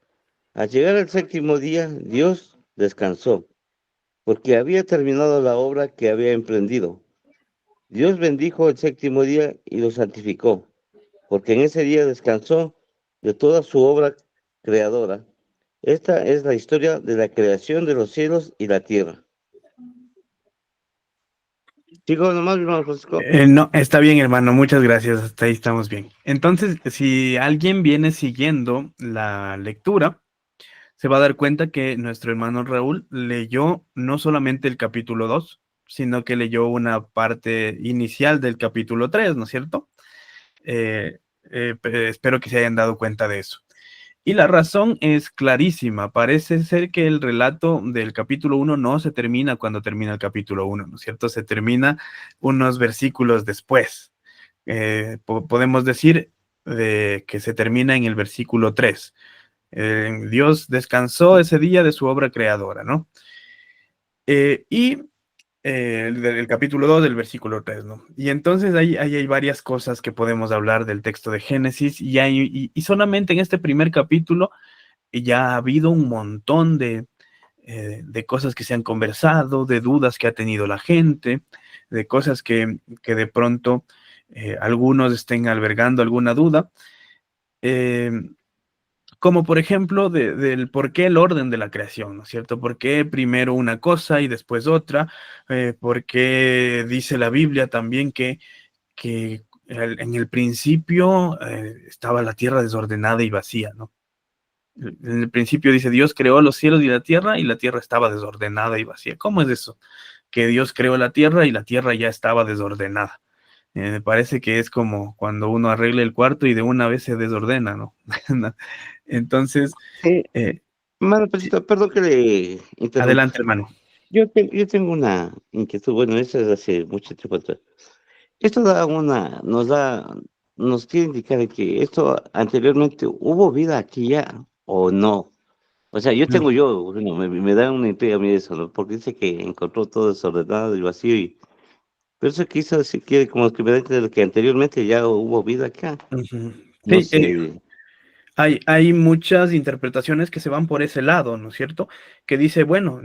Al llegar al séptimo día, Dios descansó, porque había terminado la obra que había emprendido. Dios bendijo el séptimo día y lo santificó, porque en ese día descansó de toda su obra creadora. Esta es la historia de la creación de los cielos y la tierra. ¿Sigo nomás, mi hermano Francisco?
No, está bien, hermano, muchas gracias, hasta ahí estamos bien. Entonces, si alguien viene siguiendo la lectura, se va a dar cuenta que nuestro hermano Raúl leyó no solamente el capítulo 2, sino que leyó una parte inicial del capítulo 3, ¿no es cierto? Espero que se hayan dado cuenta de eso. Y la razón es clarísima. Parece ser que el relato del capítulo 1 no se termina cuando termina el capítulo 1, ¿no es cierto? Se termina unos versículos después. Podemos decir que se termina en el versículo 3. Dios descansó ese día de su obra creadora, ¿no? Y el capítulo 2 del versículo 3, ¿no? Y entonces ahí hay varias cosas que podemos hablar del texto de Génesis y solamente en este primer capítulo ya ha habido un montón de cosas que se han conversado, de dudas que ha tenido la gente, de cosas que de pronto algunos estén albergando alguna duda. Eh, Como por ejemplo del por qué el orden de la creación, ¿no es cierto? ¿Por qué primero una cosa y después otra? ¿Por qué dice la Biblia también que en el principio estaba la tierra desordenada y vacía, ¿no? En el principio dice, Dios creó los cielos y la tierra estaba desordenada y vacía. ¿Cómo es eso? Que Dios creó la tierra y la tierra ya estaba desordenada. Me parece que es como cuando uno arregla el cuarto y de una vez se desordena, ¿no? Entonces,
Sí,
eh,
hermano
sí,
Francisco, perdón que le interrumpa.
adelante, hermano.
Yo tengo una inquietud, bueno, eso es hace mucho tiempo atrás. Esto nos quiere indicar de que esto anteriormente hubo vida aquí ya, o no. O sea, bueno, me da una intriga a mí eso, ¿no? Porque dice que encontró todo desordenado y vacío, pero eso quizás si quiere como que me da a entender que anteriormente ya hubo vida acá.
Ujú.
No
Sí,
sé.
hay muchas interpretaciones que se van por ese lado, ¿no es cierto? Que dice, bueno,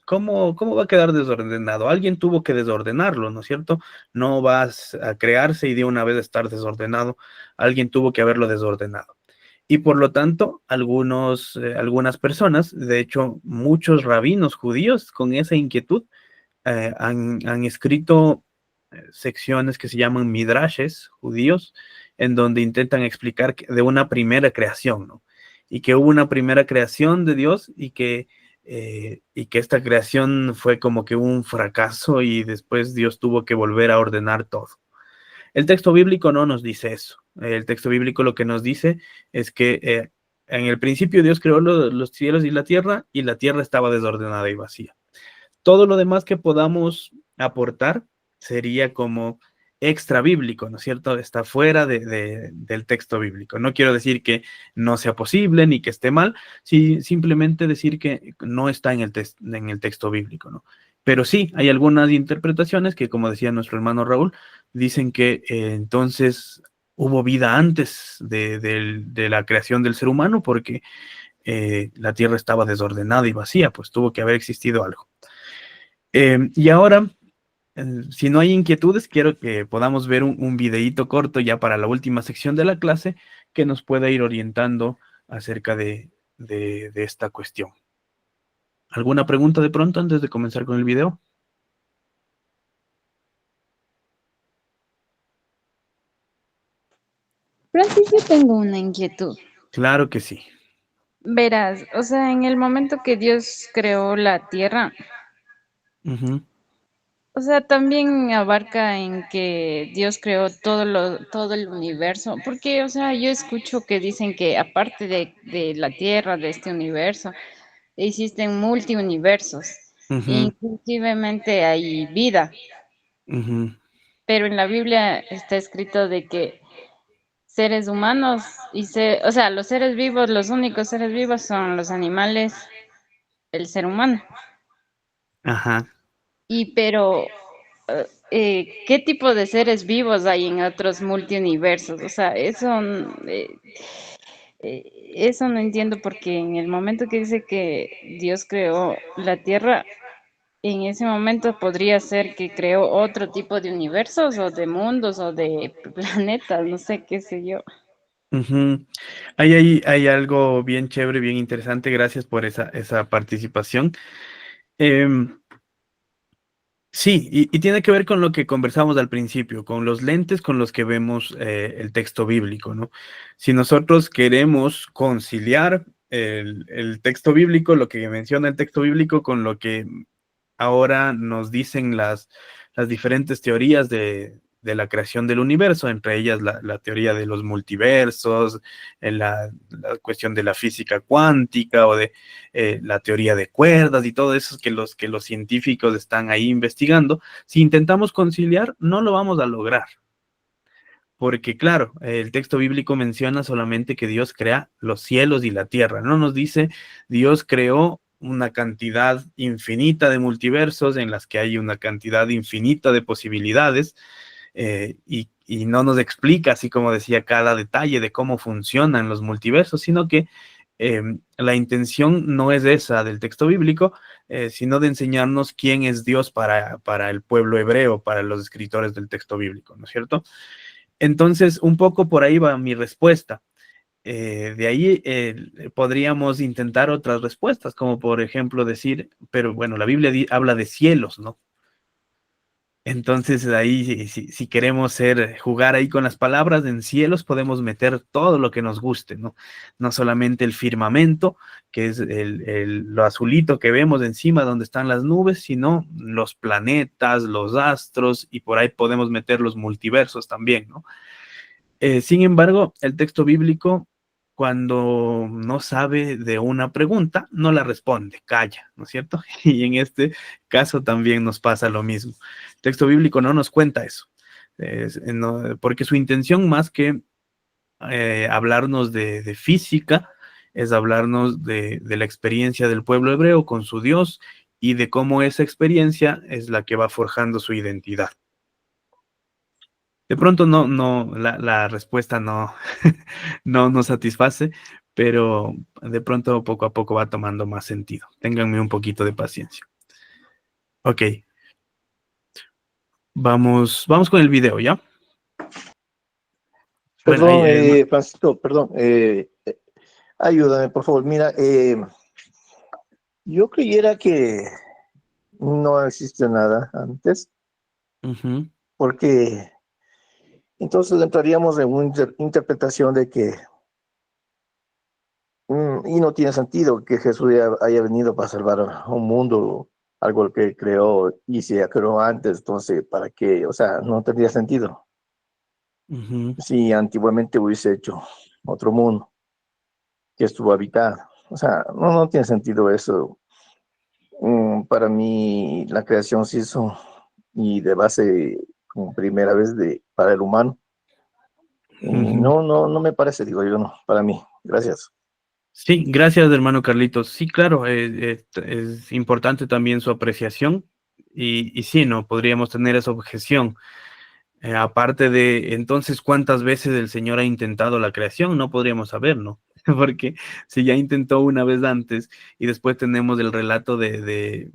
¿cómo va a quedar desordenado? Alguien tuvo que desordenarlo, ¿no es cierto? No vas a crearse y de una vez estar desordenado. Alguien tuvo que haberlo desordenado. Y por lo tanto, algunas personas, de hecho, muchos rabinos judíos con esa inquietud, han escrito secciones que se llaman midrashes judíos, en donde intentan explicar de una primera creación, ¿no? Y que hubo una primera creación de Dios y que esta creación fue como que un fracaso y después Dios tuvo que volver a ordenar todo. El texto bíblico no nos dice eso. El texto bíblico lo que nos dice es que en el principio Dios creó los cielos y la tierra estaba desordenada y vacía. Todo lo demás que podamos aportar sería como extra bíblico, ¿no es cierto? Está fuera del texto bíblico. No quiero decir que no sea posible ni que esté mal, simplemente decir que no está en el texto bíblico, ¿no? Pero sí, hay algunas interpretaciones que, como decía nuestro hermano Raúl, dicen que entonces hubo vida antes de la creación del ser humano porque la tierra estaba desordenada y vacía, pues tuvo que haber existido algo. Y ahora, si no hay inquietudes, quiero que podamos ver un videíto corto ya para la última sección de la clase que nos pueda ir orientando acerca de esta cuestión. ¿Alguna pregunta de pronto antes de comenzar con el video?
Francis, yo tengo una inquietud.
Claro que sí.
Verás, o sea, en el momento que Dios creó la tierra,
Ujú,
o sea, también abarca en que Dios creó todo el universo, porque, o sea, yo escucho que dicen que aparte de la tierra, de este universo, existen multiuniversos,
ujú,
inclusivemente hay vida,
ujú.
pero en la Biblia está escrito de que seres humanos o sea, los seres vivos, los únicos seres vivos son los animales, el ser humano.
Ajá.
Pero ¿qué tipo de seres vivos hay en otros multiuniversos? O sea, eso no entiendo porque en el momento que dice que Dios creó la Tierra, en ese momento podría ser que creó otro tipo de universos o de mundos o de planetas, no sé qué sé yo.
Ujú. Hay algo bien chévere, bien interesante. Gracias por esa participación. Em, sí, y tiene que ver con lo que conversamos al principio, con los lentes con los que vemos el texto bíblico, ¿no? Si nosotros queremos conciliar el texto bíblico, lo que menciona el texto bíblico, con lo que ahora nos dicen las diferentes teorías de la creación del universo, entre ellas la teoría de los multiversos, la cuestión de la física cuántica o de la teoría de cuerdas y todo eso que los científicos están ahí investigando. Si intentamos conciliar, no lo vamos a lograr. Porque claro, el texto bíblico menciona solamente que Dios crea los cielos y la tierra. No nos dice Dios creó una cantidad infinita de multiversos en las que hay una cantidad infinita de posibilidades y no nos explica, así como decía, cada detalle de cómo funcionan los multiversos, sino que la intención no es esa del texto bíblico, sino de enseñarnos quién es Dios para el pueblo hebreo, para los escritores del texto bíblico, ¿no es cierto? Entonces, un poco por ahí va mi respuesta. De ahí podríamos intentar otras respuestas, como por ejemplo decir, pero bueno, la Biblia habla de cielos, ¿no? Entonces, ahí, si queremos jugar ahí con las palabras, en cielos podemos meter todo lo que nos guste, ¿no? No solamente el firmamento, que es lo azulito que vemos encima donde están las nubes, sino los planetas, los astros, y por ahí podemos meter los multiversos también, ¿no? Sin embargo, el texto bíblico, cuando no sabe de una pregunta, no la responde, calla, ¿no es cierto? Y en este caso también nos pasa lo mismo. El texto bíblico no nos cuenta eso, porque su intención más que hablarnos de física, es hablarnos de la experiencia del pueblo hebreo con su Dios y de cómo esa experiencia es la que va forjando su identidad. De pronto la respuesta no, no nos satisface, pero de pronto poco a poco va tomando más sentido. Ténganme un poquito de paciencia. Ok, vamos con el video, ¿ya? Bueno,
Perdón, Francisco, perdón. Ayúdame, por favor. Mira, yo creyera que no existe nada antes,
ujú,
porque entonces entraríamos en una interpretación de que, y no tiene sentido que Jesús haya venido para salvar a un mundo, algo que creó y se creó antes, entonces, ¿para qué? O sea, no tendría sentido
ujú,
si antiguamente hubiese hecho otro mundo que estuvo habitado. O sea, no tiene sentido eso. Para mí, la creación se hizo y de base como primera vez para el humano.
ujú.
No me parece, digo yo, no, para mí. Gracias.
Sí, gracias, hermano Carlitos. Sí, claro, es importante también su apreciación y sí, no, podríamos tener esa objeción. Aparte de, entonces, ¿cuántas veces el Señor ha intentado la creación? No podríamos saber, ¿no? Porque si ya intentó una vez antes y después tenemos el relato de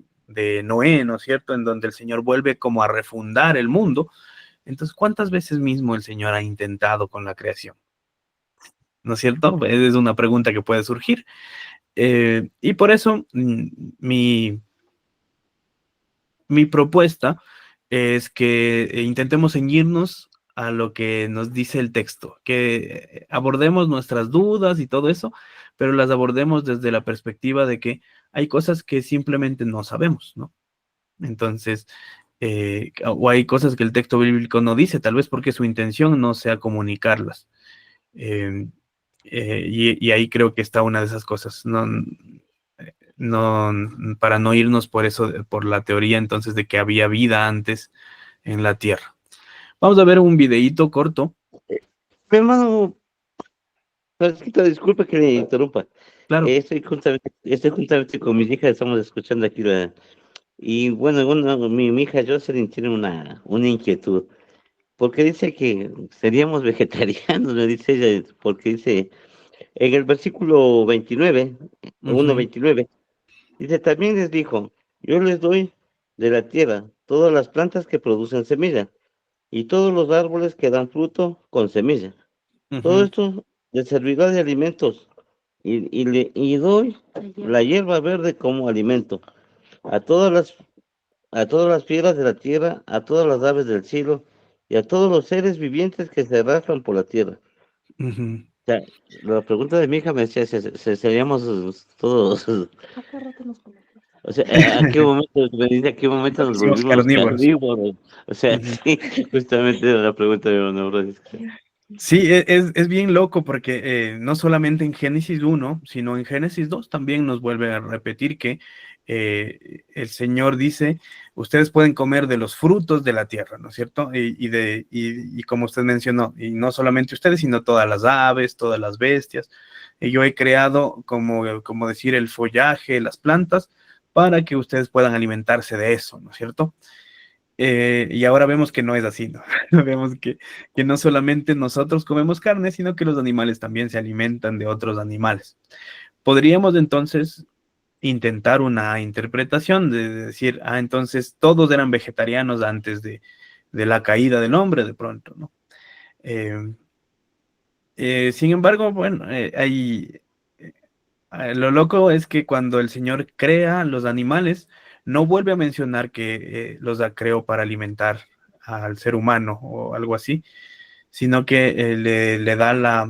Noé, ¿no es cierto? En donde el Señor vuelve como a refundar el mundo. Entonces, ¿cuántas veces mismo el Señor ha intentado con la creación? ¿No es cierto? Es una pregunta que puede surgir. Y por eso mi propuesta es que intentemos ceñirnos a lo que nos dice el texto, que abordemos nuestras dudas y todo eso, pero las abordemos desde la perspectiva de que hay cosas que simplemente no sabemos, ¿no? Entonces, o hay cosas que el texto bíblico no dice, tal vez porque su intención no sea comunicarlas. Eh, y ahí creo que está una de esas cosas. No, para no irnos por eso, por la teoría entonces de que había vida antes en la Tierra. Vamos a ver un videíto corto.
Mi hermano, Francisco, disculpe que le interrumpa.
Claro.
Estoy juntamente con mis hijas, estamos escuchando aquí Y bueno, mi hija Jocelyn tiene una inquietud, porque dice que seríamos vegetarianos, me dice ella, porque dice, en el versículo 29,
Ujú,
1:29, dice, también les dijo, yo les doy de la tierra todas las plantas que producen semilla, y todos los árboles que dan fruto con semilla. Todo
ujú,
esto le servirá de alimentos, y doy la hierba verde como alimento a todas las fieras de la tierra, a todas las aves del cielo, y a todos los seres vivientes que se arrastran por la tierra.
ujú.
O sea, la pregunta de mi hija me decía, seríamos todos, o sea, ¿a qué momento, me dice, a qué momento nos
Parecimos
volvimos
carnívoros.
carnívoros? O sea,
Ujú.
sí, justamente era la pregunta de Ana Francisca.
Sí, es bien loco porque no solamente en Génesis 1, sino en Génesis 2 también nos vuelve a repetir que el Señor dice, ustedes pueden comer de los frutos de la tierra, ¿no es cierto? Y como usted mencionó, y no solamente ustedes, sino todas las aves, todas las bestias. Y yo he creado, como decir, el follaje, las plantas, para que ustedes puedan alimentarse de eso, ¿no es cierto? Y ahora vemos que no es así, ¿no? Vemos que no solamente nosotros comemos carne, sino que los animales también se alimentan de otros animales. Podríamos entonces intentar una interpretación de decir, entonces todos eran vegetarianos antes de la caída del hombre, de pronto, ¿no? Eh, Sin embargo, bueno, lo loco es que cuando el Señor crea los animales, no vuelve a mencionar que los creó para alimentar al ser humano o algo así, sino que le da la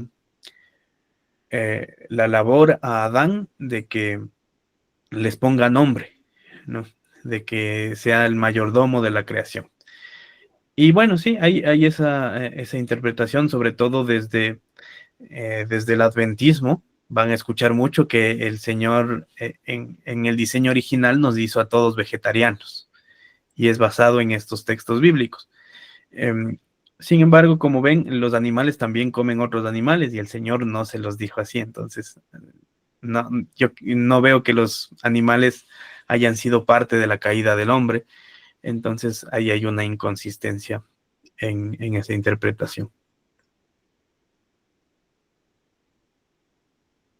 labor a Adán de que les ponga nombre, ¿no? De que sea el mayordomo de la creación. Y bueno, sí, hay esa interpretación, sobre todo desde el adventismo. Van a escuchar mucho que el Señor en el diseño original nos hizo a todos vegetarianos y es basado en estos textos bíblicos. Sin embargo, como ven, los animales también comen otros animales y el Señor no se los dijo así. Entonces, no, yo no veo que los animales hayan sido parte de la caída del hombre. Entonces, ahí hay una inconsistencia en esa interpretación.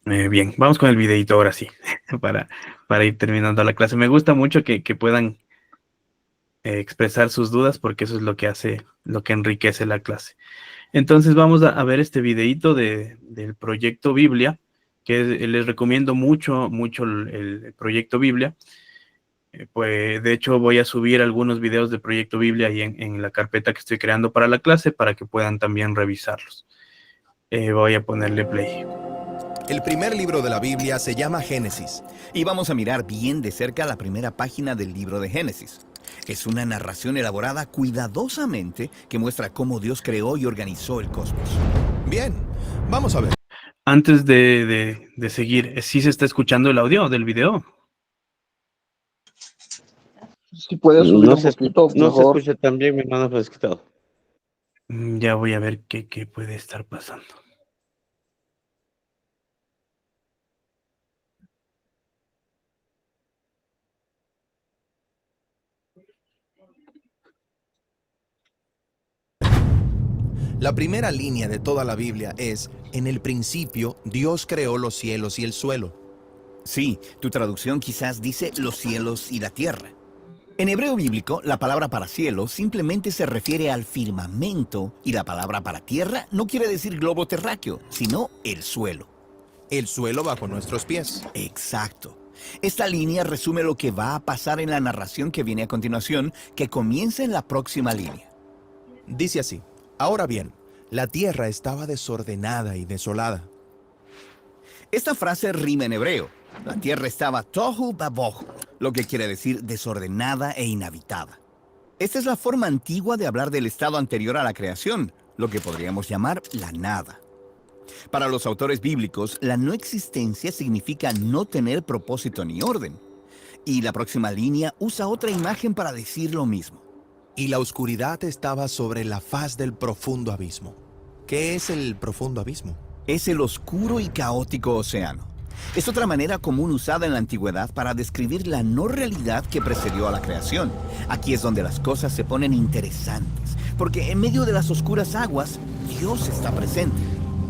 Bien, vamos con el videito ahora sí, para, para ir terminando la clase. Me gusta mucho que puedan expresar sus dudas porque eso es lo que hace, lo que enriquece la clase. Entonces vamos a ver este videito del proyecto Biblia, que les recomiendo mucho, mucho el proyecto Biblia. Pues de hecho voy a subir algunos videos del proyecto Biblia ahí en la carpeta que estoy creando para la clase para que puedan también revisarlos. Voy a ponerle play.
El primer libro de la Biblia se llama Génesis. Y vamos a mirar bien de cerca la primera página del libro de Génesis. Es una narración elaborada cuidadosamente que muestra cómo Dios creó y organizó el cosmos. Bien, vamos a ver.
Antes de seguir, ¿sí se está escuchando el audio del video?
Si puedes subir
No
un
se,
poquito,
no se
mejor.
escucha tan bien, mi hermano Francisco.
Ya voy a ver qué puede estar pasando.
La primera línea de toda la Biblia es, en el principio, Dios creó los cielos y el suelo. Sí, tu traducción quizás dice los cielos y la tierra. En hebreo bíblico, la palabra para cielo simplemente se refiere al firmamento y la palabra para tierra no quiere decir globo terráqueo, sino el suelo. El suelo bajo nuestros pies. Exacto. Esta línea resume lo que va a pasar en la narración que viene a continuación, que comienza en la próxima línea. Dice así, ahora bien, la tierra estaba desordenada y desolada. Esta frase rima en hebreo. La tierra estaba tohu babohu, lo que quiere decir desordenada e inhabitada. Esta es la forma antigua de hablar del estado anterior a la creación, lo que podríamos llamar la nada. Para los autores bíblicos, la no existencia significa no tener propósito ni orden. Y la próxima línea usa otra imagen para decir lo mismo. Y la oscuridad estaba sobre la faz del profundo abismo. ¿Qué es el profundo abismo? Es el oscuro y caótico océano. Es otra manera común usada en la antigüedad para describir la no realidad que precedió a la creación. Aquí es donde las cosas se ponen interesantes, porque en medio de las oscuras aguas, Dios está presente.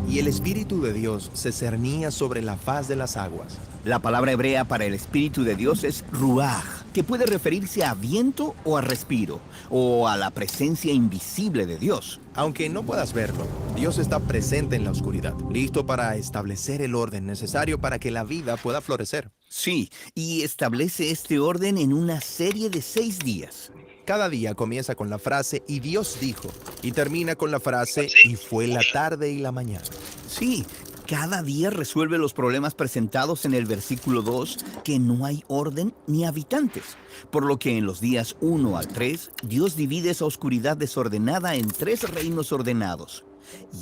Y el Espíritu de Dios se cernía sobre la faz de las aguas.
La palabra hebrea para el Espíritu de Dios es ruaj, que puede referirse a viento o a respiro, o a la presencia invisible de Dios.
Aunque no puedas verlo, Dios está presente en la oscuridad, listo para establecer el orden necesario para que la vida pueda florecer.
Sí, y establece este orden en una serie de 6 días.
Cada día comienza con la frase "y Dios dijo" y termina con la frase "y fue la tarde y la mañana".
Sí, cada día resuelve los problemas presentados en el versículo 2, que no hay orden ni habitantes. Por lo que en los días 1 al 3, Dios divide esa oscuridad desordenada en 3 reinos ordenados.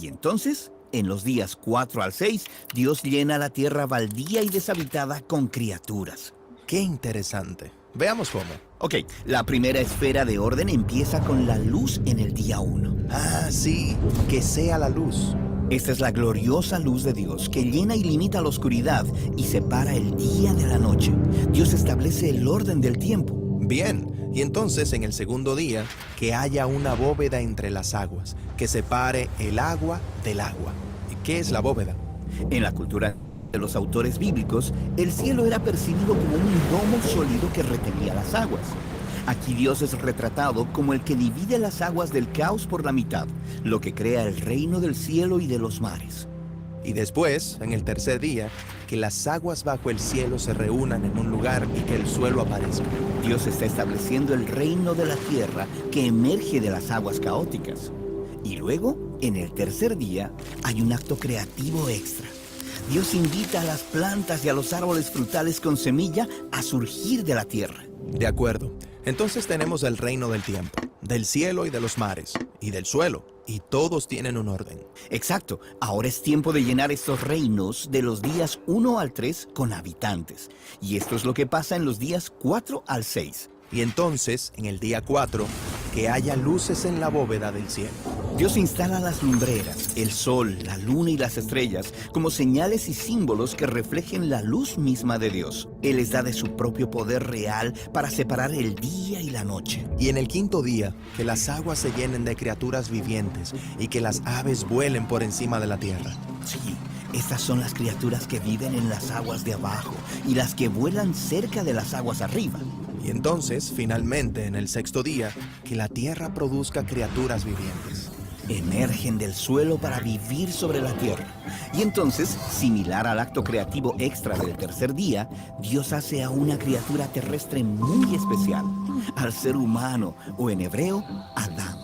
Y entonces, en los días 4 al 6, Dios llena la tierra baldía y deshabitada con criaturas.
¡Qué interesante! Veamos cómo.
Ok, la primera esfera de orden empieza con la luz en el día 1.
Ah, sí, que sea la luz.
Esta es la gloriosa luz de Dios que llena y limita la oscuridad y separa el día de la noche. Dios establece el orden del tiempo.
Bien, y entonces en el segundo día, que haya una bóveda entre las aguas, que separe el agua del agua. ¿Y qué es la bóveda?
En la cultura de los autores bíblicos, el cielo era percibido como un domo sólido que retenía las aguas. Aquí Dios es retratado como el que divide las aguas del caos por la mitad, lo que crea el reino del cielo y de los mares.
Y después, en el tercer día, que las aguas bajo el cielo se reúnan en un lugar y que el suelo aparezca.
Dios está estableciendo el reino de la tierra que emerge de las aguas caóticas. Y luego, en el tercer día, hay un acto creativo extra. Dios invita a las plantas y a los árboles frutales con semilla a surgir de la tierra.
De acuerdo. Entonces tenemos el reino del tiempo, del cielo y de los mares, y del suelo, y todos tienen un orden.
Exacto. Ahora es tiempo de llenar estos reinos de los días 1 al 3 con habitantes. Y esto es lo que pasa en los días 4 al 6.
Y entonces, en el día 4, que haya luces en la bóveda del cielo.
Dios instala las lumbreras, el sol, la luna y las estrellas como señales y símbolos que reflejen la luz misma de Dios. Él les da de su propio poder real para separar el día y la noche.
Y en el quinto día, que las aguas se llenen de criaturas vivientes y que las aves vuelen por encima de la tierra.
Sí, estas son las criaturas que viven en las aguas de abajo y las que vuelan cerca de las aguas arriba.
Y entonces, finalmente, en el sexto día, que la tierra produzca criaturas vivientes.
Emergen del suelo para vivir sobre la tierra. Y entonces, similar al acto creativo extra del tercer día, Dios hace a una criatura terrestre muy especial, al ser humano, o en hebreo, Adán.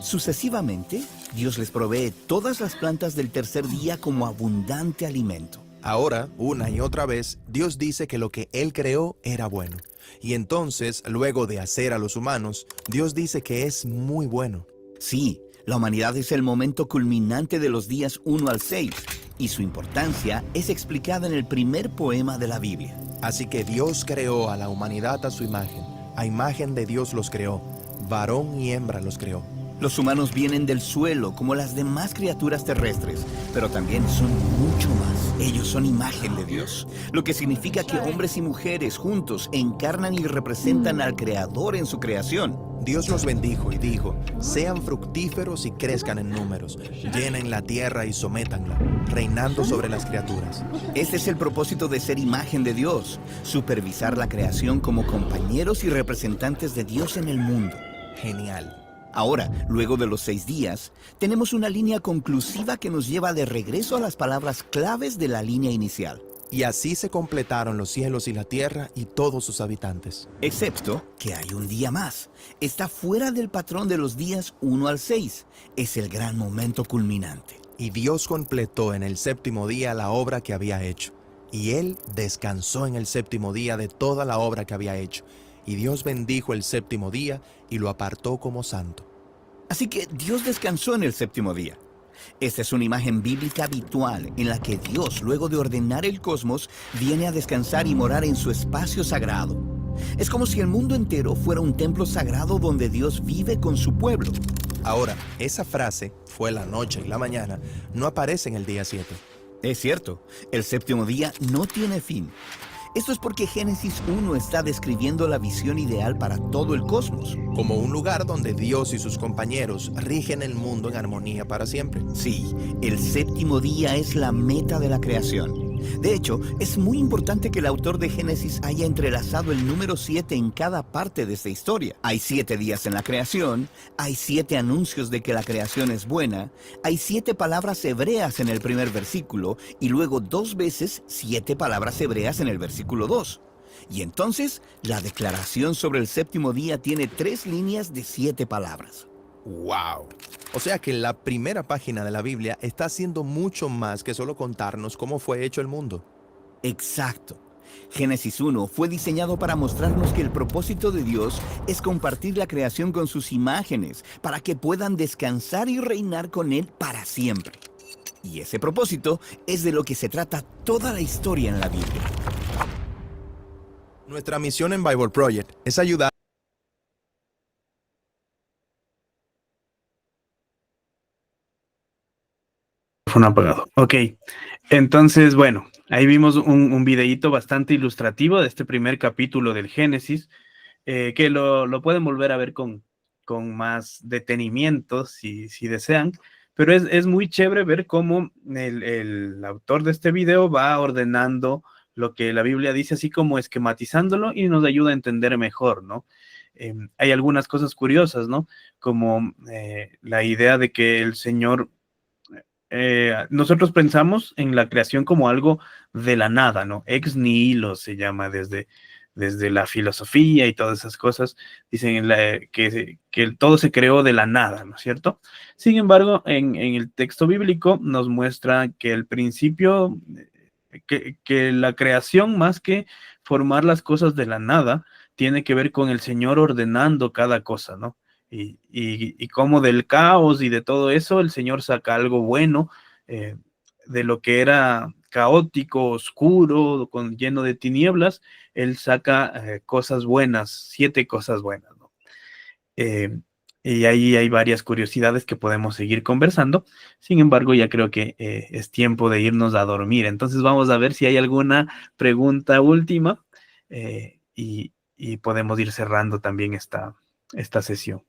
Sucesivamente, Dios les provee todas las plantas del tercer día como abundante alimento.
Ahora, una y otra vez, Dios dice que lo que Él creó era bueno. Y entonces, luego de hacer a los humanos, Dios dice que es muy bueno.
Sí, la humanidad es el momento culminante de los días 1 al 6, y su importancia es explicada en el primer poema de la Biblia.
Así que Dios creó a la humanidad a su imagen de Dios los creó, varón y hembra los creó.
Los humanos vienen del suelo como las demás criaturas terrestres, pero también son mucho más. Ellos son imagen de Dios, lo que significa que hombres y mujeres juntos encarnan y representan al Creador en su creación.
Dios los bendijo y dijo: sean fructíferos y crezcan en números, llenen la tierra y sométanla, reinando sobre las criaturas.
Este es el propósito de ser imagen de Dios, supervisar la creación como compañeros y representantes de Dios en el mundo.
Genial.
Ahora, luego de los 6 días, tenemos una línea conclusiva que nos lleva de regreso a las palabras claves de la línea inicial.
Y así se completaron los cielos y la tierra y todos sus habitantes.
Excepto que hay un día más. Está fuera del patrón de los días 1 al 6. Es el gran momento culminante.
Y Dios completó en el séptimo día la obra que había hecho. Y Él descansó en el séptimo día de toda la obra que había hecho. Y Dios bendijo el séptimo día y lo apartó como santo.
Así que Dios descansó en el séptimo día. Esta es una imagen bíblica habitual en la que Dios, luego de ordenar el cosmos, viene a descansar y morar en su espacio sagrado. Es como si el mundo entero fuera un templo sagrado donde Dios vive con su pueblo.
Ahora, esa frase, fue la noche y la mañana, no aparece en el día 7.
Es cierto, el séptimo día no tiene fin. Esto es porque Génesis 1 está describiendo la visión ideal para todo el cosmos.
Como un lugar donde Dios y sus compañeros rigen el mundo en armonía para siempre.
Sí, el séptimo día es la meta de la creación. De hecho, es muy importante que el autor de Génesis haya entrelazado el número 7 en cada parte de esta historia. Hay 7 días en la creación, hay 7 anuncios de que la creación es buena, hay 7 palabras hebreas en el primer versículo y luego 2 veces 7 palabras hebreas en el versículo 2. Y entonces, la declaración sobre el séptimo día tiene 3 líneas de 7 palabras.
¡Wow! O sea que la primera página de la Biblia está haciendo mucho más que solo contarnos cómo fue hecho el mundo.
Exacto. Génesis 1 fue diseñado para mostrarnos que el propósito de Dios es compartir la creación con sus imágenes, para que puedan descansar y reinar con Él para siempre. Y ese propósito es de lo que se trata toda la historia en la Biblia.
Nuestra misión en Bible Project es ayudar.
Teléfono apagado. Ok, entonces, bueno, ahí vimos un videíto bastante ilustrativo de este primer capítulo del Génesis, que lo pueden volver a ver con más detenimiento si desean, pero es muy chévere ver cómo el autor de este video va ordenando lo que la Biblia dice, así como esquematizándolo y nos ayuda a entender mejor, ¿no? Hay algunas cosas curiosas, ¿no? Como la idea de que el Señor nosotros pensamos en la creación como algo de la nada, ¿no? Ex nihilo se llama desde la filosofía y todas esas cosas. Dicen que todo se creó de la nada, ¿no es cierto? Sin embargo, en el texto bíblico nos muestra que el principio, que la creación, más que formar las cosas de la nada, tiene que ver con el Señor ordenando cada cosa, ¿no? Y cómo del caos y de todo eso el Señor saca algo bueno, eh, de lo que era caótico, oscuro, lleno de tinieblas, Él saca cosas buenas, 7 cosas buenas, ¿no? Eh, y ahí hay varias curiosidades que podemos seguir conversando. Sin embargo, ya creo que es tiempo de irnos a dormir. Entonces vamos a ver si hay alguna pregunta última, y podemos ir cerrando también esta sesión.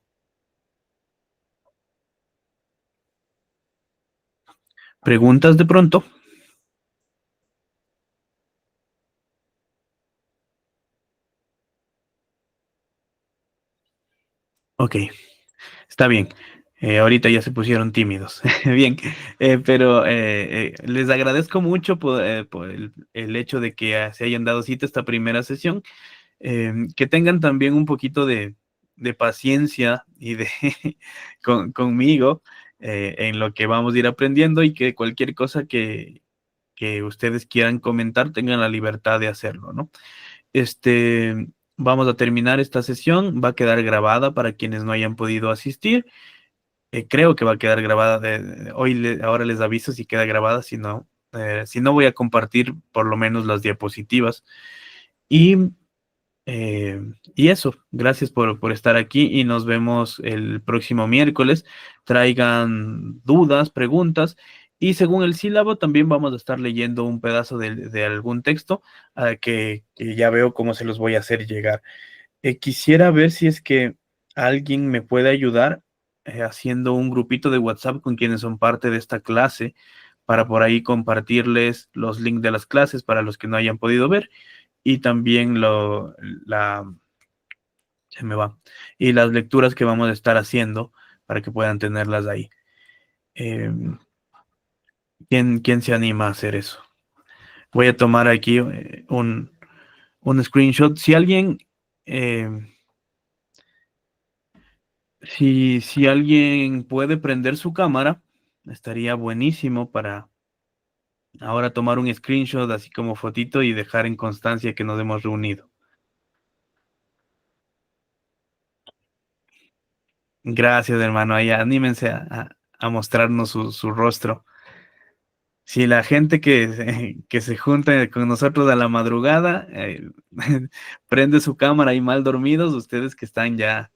¿Preguntas de pronto? Ok, está bien. Ahorita ya se pusieron tímidos. Bien, pero les agradezco mucho por el hecho de que se hayan dado cita a esta primera sesión. Que tengan también un poquito de paciencia y conmigo, en lo que vamos a ir aprendiendo, y que cualquier cosa que ustedes quieran comentar tengan la libertad de hacerlo, ¿no? Vamos a terminar esta sesión, va a quedar grabada para quienes no hayan podido asistir. Creo que va a quedar grabada. Ahora les aviso si queda grabada, si no voy a compartir por lo menos las diapositivas. Y eso, gracias por estar aquí y nos vemos el próximo miércoles. Traigan dudas, preguntas, y según el sílabo también vamos a estar leyendo un pedazo de algún texto, que ya veo cómo se los voy a hacer llegar. Quisiera ver si es que alguien me puede ayudar haciendo un grupito de WhatsApp con quienes son parte de esta clase, para por ahí compartirles los links de las clases para los que no hayan podido ver, y también se me va, y las lecturas que vamos a estar haciendo para que puedan tenerlas ahí. ¿Quién se anima a hacer eso? Voy a tomar aquí un screenshot. Si alguien, si alguien puede prender su cámara, estaría buenísimo para ahora tomar un screenshot así como fotito y dejar en constancia que nos hemos reunido. Gracias, hermano. Ahí anímense a mostrarnos su rostro. Si la gente que se junta con nosotros a la madrugada prende su cámara y mal dormidos, ustedes que están ya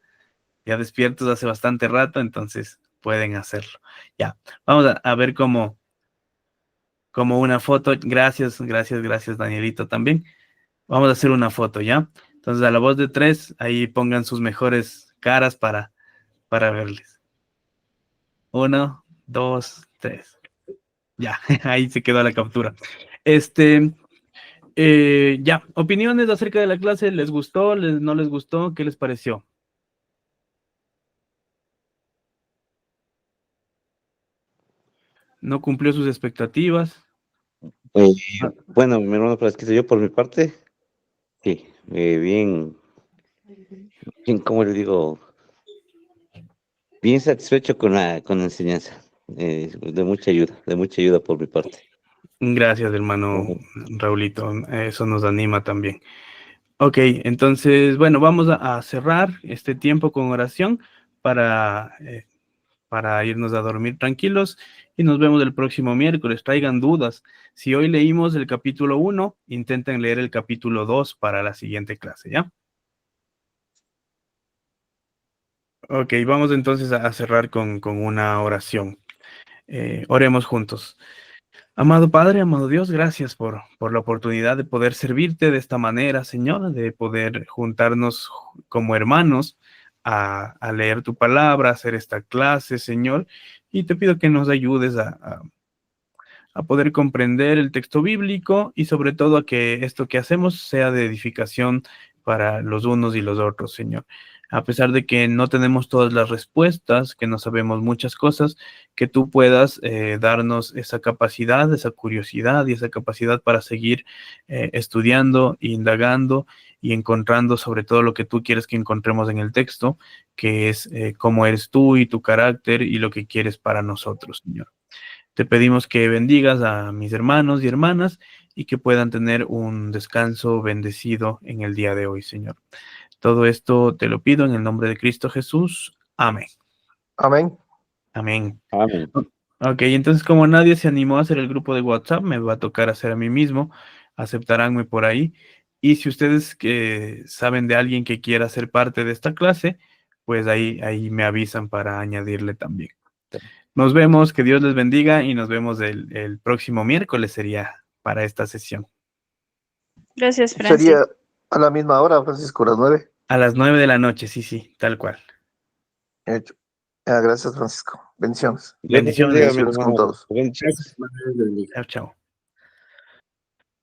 despiertos hace bastante rato, entonces pueden hacerlo. Ya, vamos a ver cómo como una foto. Gracias, Danielito, también. Vamos a hacer una foto, ¿ya? Entonces, a la voz de 3, ahí pongan sus mejores caras para verles. 1, 2, 3. Ya, ahí se quedó la captura. Ya, opiniones acerca de la clase. ¿Les gustó? ¿No les gustó? ¿Qué les pareció? ¿No cumplió sus expectativas?
Bueno, mi hermano Francisco, yo por mi parte, sí, bien, ¿cómo le digo? Bien satisfecho con la enseñanza, de mucha ayuda por mi parte.
Gracias, hermano
Ujú.
Raulito. Eso nos anima también. Ok, entonces, bueno, vamos a cerrar este tiempo con oración para irnos a dormir tranquilos y nos vemos el próximo miércoles. Traigan dudas. Si hoy leímos el capítulo 1, intenten leer el capítulo 2 para la siguiente clase, ¿ya? Ok, vamos entonces a cerrar con una oración. Oremos juntos. Amado Padre, amado Dios, gracias por la oportunidad de poder servirte de esta manera, Señor, de poder juntarnos como hermanos a leer tu palabra, a hacer esta clase, Señor, y te pido que nos ayudes a poder comprender el texto bíblico y sobre todo a que esto que hacemos sea de edificación para los unos y los otros, Señor. A pesar de que no tenemos todas las respuestas, que no sabemos muchas cosas, que tú puedas darnos esa capacidad, esa curiosidad y esa capacidad para seguir estudiando, indagando y encontrando sobre todo lo que tú quieres que encontremos en el texto, que es cómo eres tú y tu carácter y lo que quieres para nosotros, Señor. Te pedimos que bendigas a mis hermanos y hermanas y que puedan tener un descanso bendecido en el día de hoy, Señor. Todo esto te lo pido en el nombre de Cristo Jesús. Amén.
Amén.
Amén.
Amén.
Ok, entonces como nadie se animó a hacer el grupo de WhatsApp, me va a tocar hacer a mí mismo. Aceptaránme por ahí. Y si ustedes que saben de alguien que quiera ser parte de esta clase, pues ahí me avisan para añadirle también. Nos vemos, que Dios les bendiga y nos vemos el próximo miércoles sería para esta sesión.
Gracias, Francis.
Sería a la misma hora, Francisco, a las 9.
A las 9 de la noche, sí, tal cual.
Hecho. Gracias, Francisco. Bendiciones.
Dios les
Bendiciones.
bendiga, mi
Bendiciones con
hermano.
todos.
Bendiciones.
Gracias, Manuel.
Chao, chao.